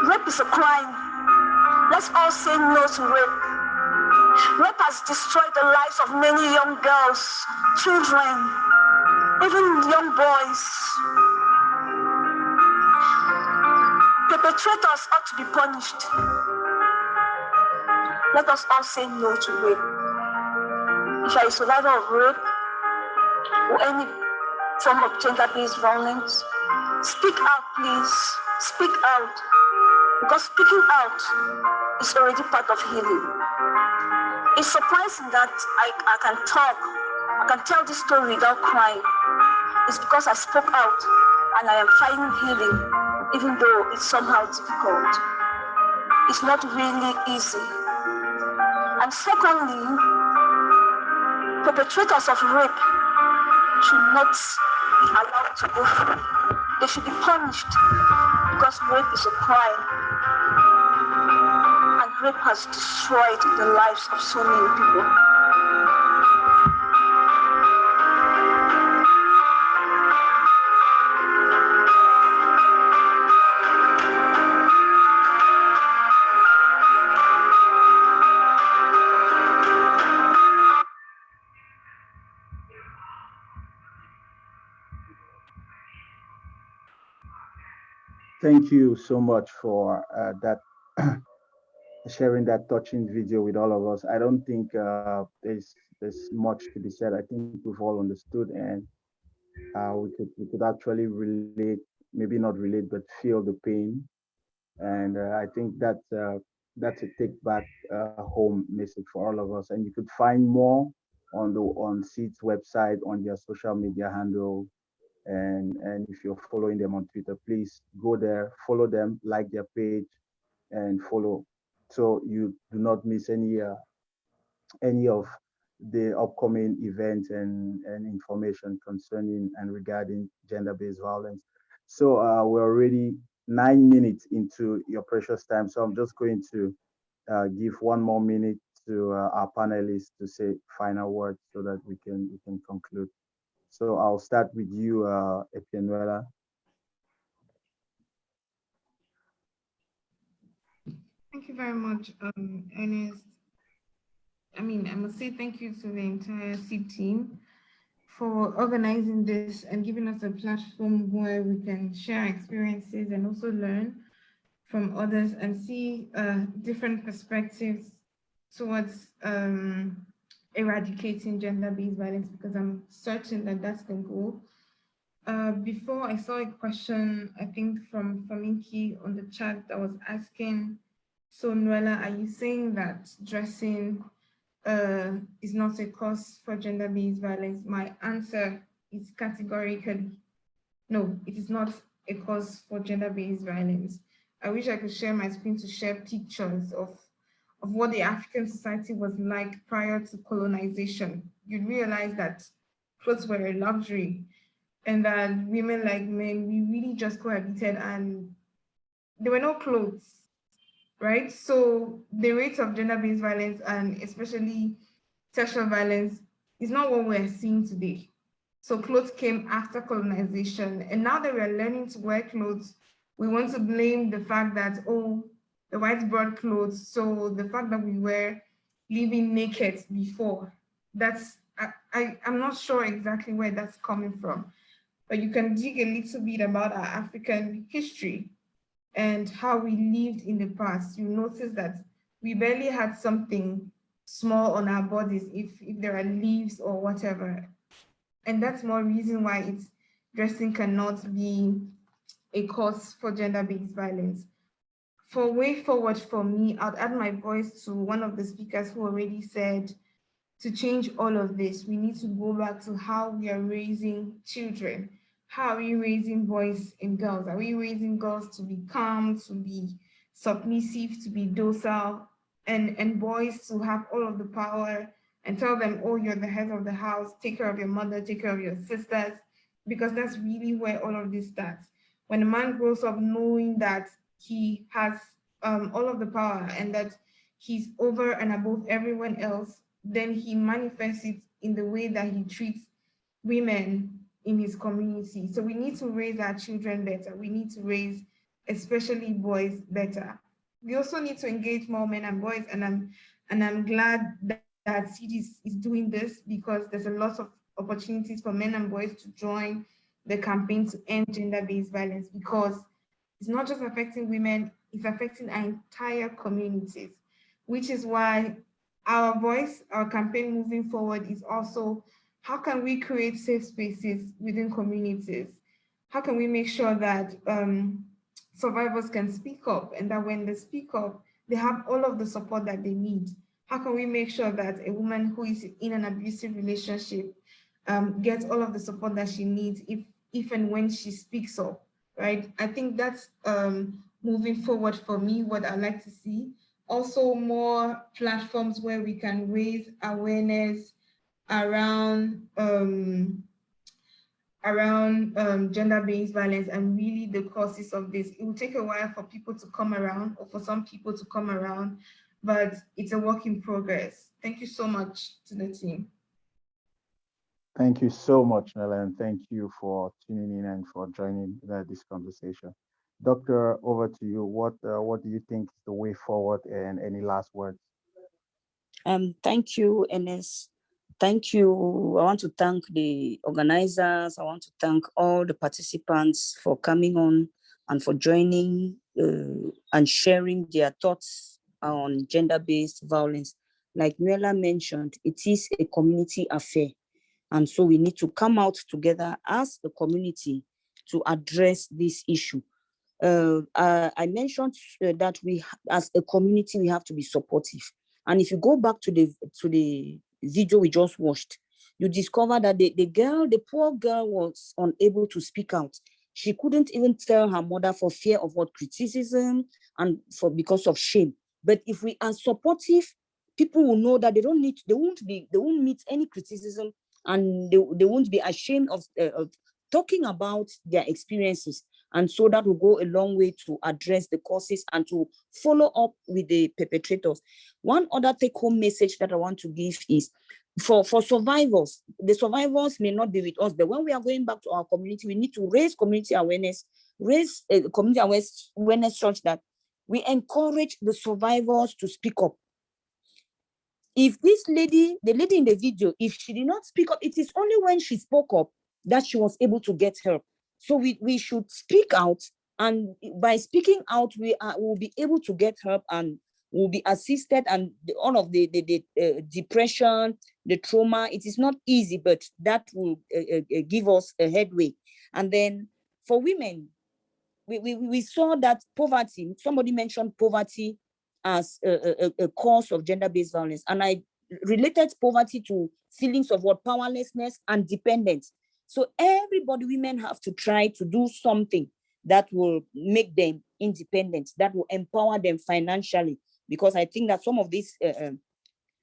Rape is a crime. Let's all say no to rape. Rape has destroyed the lives of many young girls, children, even young boys. Perpetrators ought to be punished. Let us all say no to rape. If you are a survivor of rape or any form of gender-based violence, speak out, please. Speak out. Because speaking out is already part of healing. It's surprising that I can talk, I can tell this story without crying. It's because I spoke out and I am finding healing, even though it's somehow difficult. It's not really easy. And secondly, perpetrators of rape should not be allowed to go free. They should be punished because rape is a crime. And rape has destroyed the lives of so many people. Thank you so much for that sharing that touching video with all of us. I don't think there's much to be said. I think we've all understood, and we could actually relate, maybe not relate, but feel the pain. And I think that's a take back home message for all of us. And you could find more on SEED's website, on their social media handle, and if you're following them on Twitter, please go there, follow them, like their page, and follow, so you do not miss any of the upcoming events and information concerning and regarding gender-based violence. So we're already 9 minutes into your precious time, so I'm just going to give one more minute to our panelists to say final words so that we can conclude. So I'll start with you, Epianuela. Thank you very much, Ernest. I mean, I must say thank you to the entire SEED team for organizing this and giving us a platform where we can share experiences and also learn from others and see different perspectives towards eradicating gender-based violence, because I'm certain that that's the goal. Before, I saw a question, I think from Faminki on the chat, that was asking, so Noella, are you saying that dressing is not a cause for gender-based violence? My answer is categorically no, it is not a cause for gender-based violence. I wish I could share my screen to share pictures of what the African society was like prior to colonization. You'd realize that clothes were a luxury and that women like men, we really just cohabited and there were no clothes, right? So the rate of gender-based violence and especially sexual violence is not what we're seeing today. So clothes came after colonization. And now that we're learning to wear clothes, we want to blame the fact that, oh, the whites brought clothes. So the fact that we were living naked before, I'm not sure exactly where that's coming from. But you can dig a little bit about our African history and how we lived in the past. You notice that we barely had something small on our bodies if there are leaves or whatever. And that's more reason why dressing cannot be a cause for gender-based violence. For way forward for me, I'd add my voice to one of the speakers who already said, to change all of this, we need to go back to how we are raising children. How are we raising boys and girls? Are we raising girls to be calm, to be submissive, to be docile, and boys to have all of the power and tell them, oh, you're the head of the house, take care of your mother, take care of your sisters, because that's really where all of this starts. When a man grows up knowing that he has all of the power and that he's over and above everyone else, then he manifests it in the way that he treats women in his community. So we need to raise our children better. We need to raise especially boys better. We also need to engage more men and boys, and I'm glad that SEED is doing this, because there's a lot of opportunities for men and boys to join the campaign to end gender-based violence, because it's not just affecting women, it's affecting our entire communities, which is why our voice, our campaign moving forward is also, how can we create safe spaces within communities? How can we make sure that survivors can speak up, and that when they speak up, they have all of the support that they need? How can we make sure that a woman who is in an abusive relationship gets all of the support that she needs if and when she speaks up, right? I think that's moving forward for me, what I like to see. Also more platforms where we can raise awareness around gender-based violence and really the causes of this. It will take a while for people to come around, or for some people to come around, but it's a work in progress. Thank you so much to the team. Thank you so much, Nella, and thank you for tuning in and for joining this conversation. Doctor, over to you. What do you think is the way forward, and any last words? Thank you, Enes. Thank you. I want to thank the organizers. I want to thank all the participants for coming on and for joining and sharing their thoughts on gender-based violence. Like Nuella mentioned, it is a community affair. And so we need to come out together as a community to address this issue. I mentioned that we, as a community, we have to be supportive. And if you go back to the video we just watched, you discover that the poor girl was unable to speak out. She couldn't even tell her mother for fear of what criticism and because of shame. But if we are supportive, people will know that they won't meet any criticism, and they won't be ashamed of talking about their experiences. And so that will go a long way to address the causes and to follow up with the perpetrators. One other take-home message that I want to give is for survivors. The survivors may not be with us, but when we are going back to our community, we need to raise community awareness, such that we encourage the survivors to speak up. If this lady, the lady in the video, if she did not speak up, it is only when she spoke up that she was able to get help. So we should speak out, and by speaking out, will be able to get help and will be assisted, and all of the depression, the trauma, it is not easy, but that will give us a headway. And then for women, we saw that poverty, somebody mentioned poverty as a cause of gender-based violence. And I related poverty to feelings of what powerlessness and dependence. So everybody, women have to try to do something that will make them independent, that will empower them financially, because I think that some of these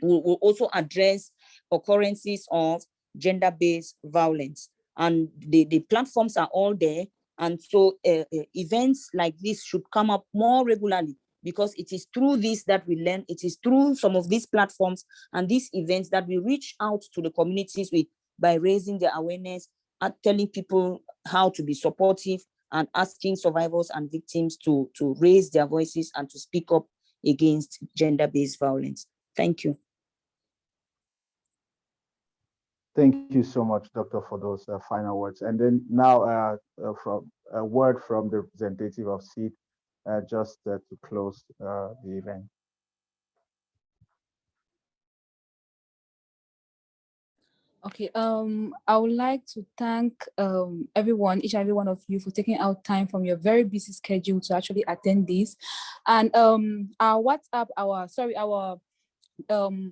will also address occurrences of gender-based violence. And the platforms are all there. And so events like this should come up more regularly, because it is through this that we learn. It is through some of these platforms and these events that we reach out to the communities by raising their awareness and telling people how to be supportive, and asking survivors and victims to raise their voices and to speak up against gender-based violence. Thank you. Thank you so much, Doctor, for those final words. And then now from a word from the representative of SEED, just to close the event. Okay, I would like to thank everyone, each and every one of you, for taking out time from your very busy schedule to actually attend this. And our WhatsApp, our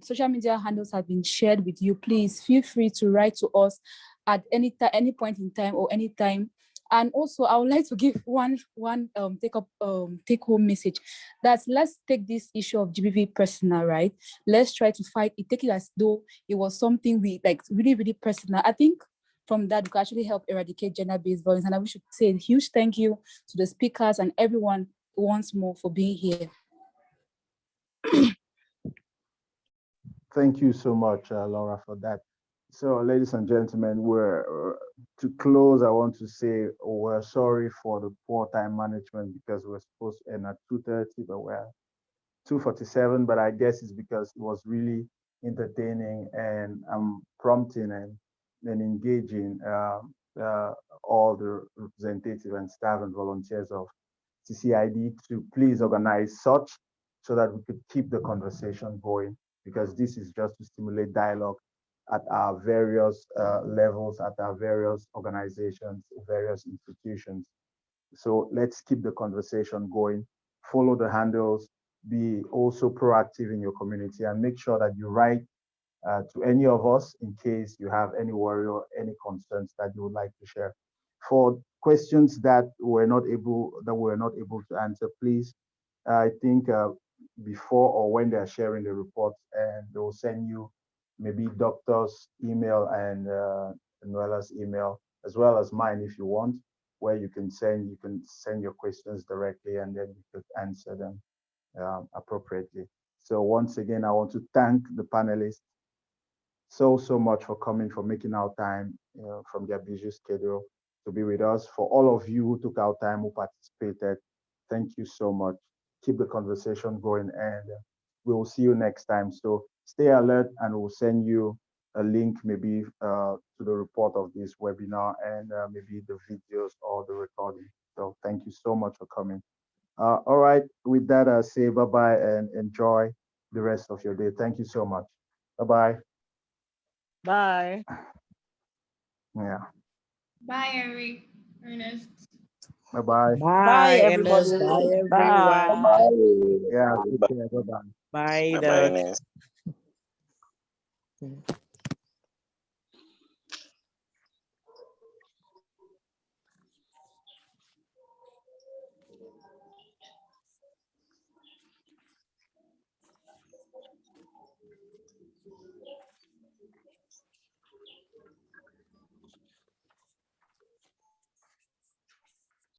social media handles have been shared with you. Please feel free to write to us at any point in time or any time. And also, I would like to give one take-home message. That's, let's take this issue of GBV personal, right? Let's try to fight it, take it as though it was something we like really, really personal. I think from that we can actually help eradicate gender-based violence. And I wish to say a huge thank you to the speakers and everyone once more for being here. Thank you so much, Laura, for that. So, ladies and gentlemen, to close, I want to say we're sorry for the poor time management, because we're supposed to end at 2:30, but we're 2:47. But I guess it's because it was really entertaining and prompting and engaging all the representatives and staff and volunteers of CCID to please organize such, so that we could keep the conversation going, because this is just to stimulate dialogue at our various levels, at our various organizations, various institutions. So let's keep the conversation going, follow the handles, be also proactive in your community, and make sure that you write to any of us in case you have any worry or any concerns that you would like to share. For questions that we're not able to answer, please, I think before or when they're sharing the reports, and they will send you maybe doctor's email and Noela's email, as well as mine if you want, where you can send your questions directly, and then you could answer them appropriately. So once again, I want to thank the panelists so much for coming, for making our time from their busy schedule to be with us. For all of you who took our time, who participated, thank you so much. Keep the conversation going, and we will see you next time. So stay alert, and we'll send you a link maybe to the report of this webinar, and maybe the videos or the recording. So thank you so much for coming. All right, with that, say bye-bye and enjoy the rest of your day. Thank you so much. Bye-bye. Bye. Yeah. Bye, Eric. Ernest. Bye-bye. Bye, everybody. Ernest. Bye, Bye. everyone. Yeah, take care. Bye-bye. Bye, Bye, Doc. Ernest.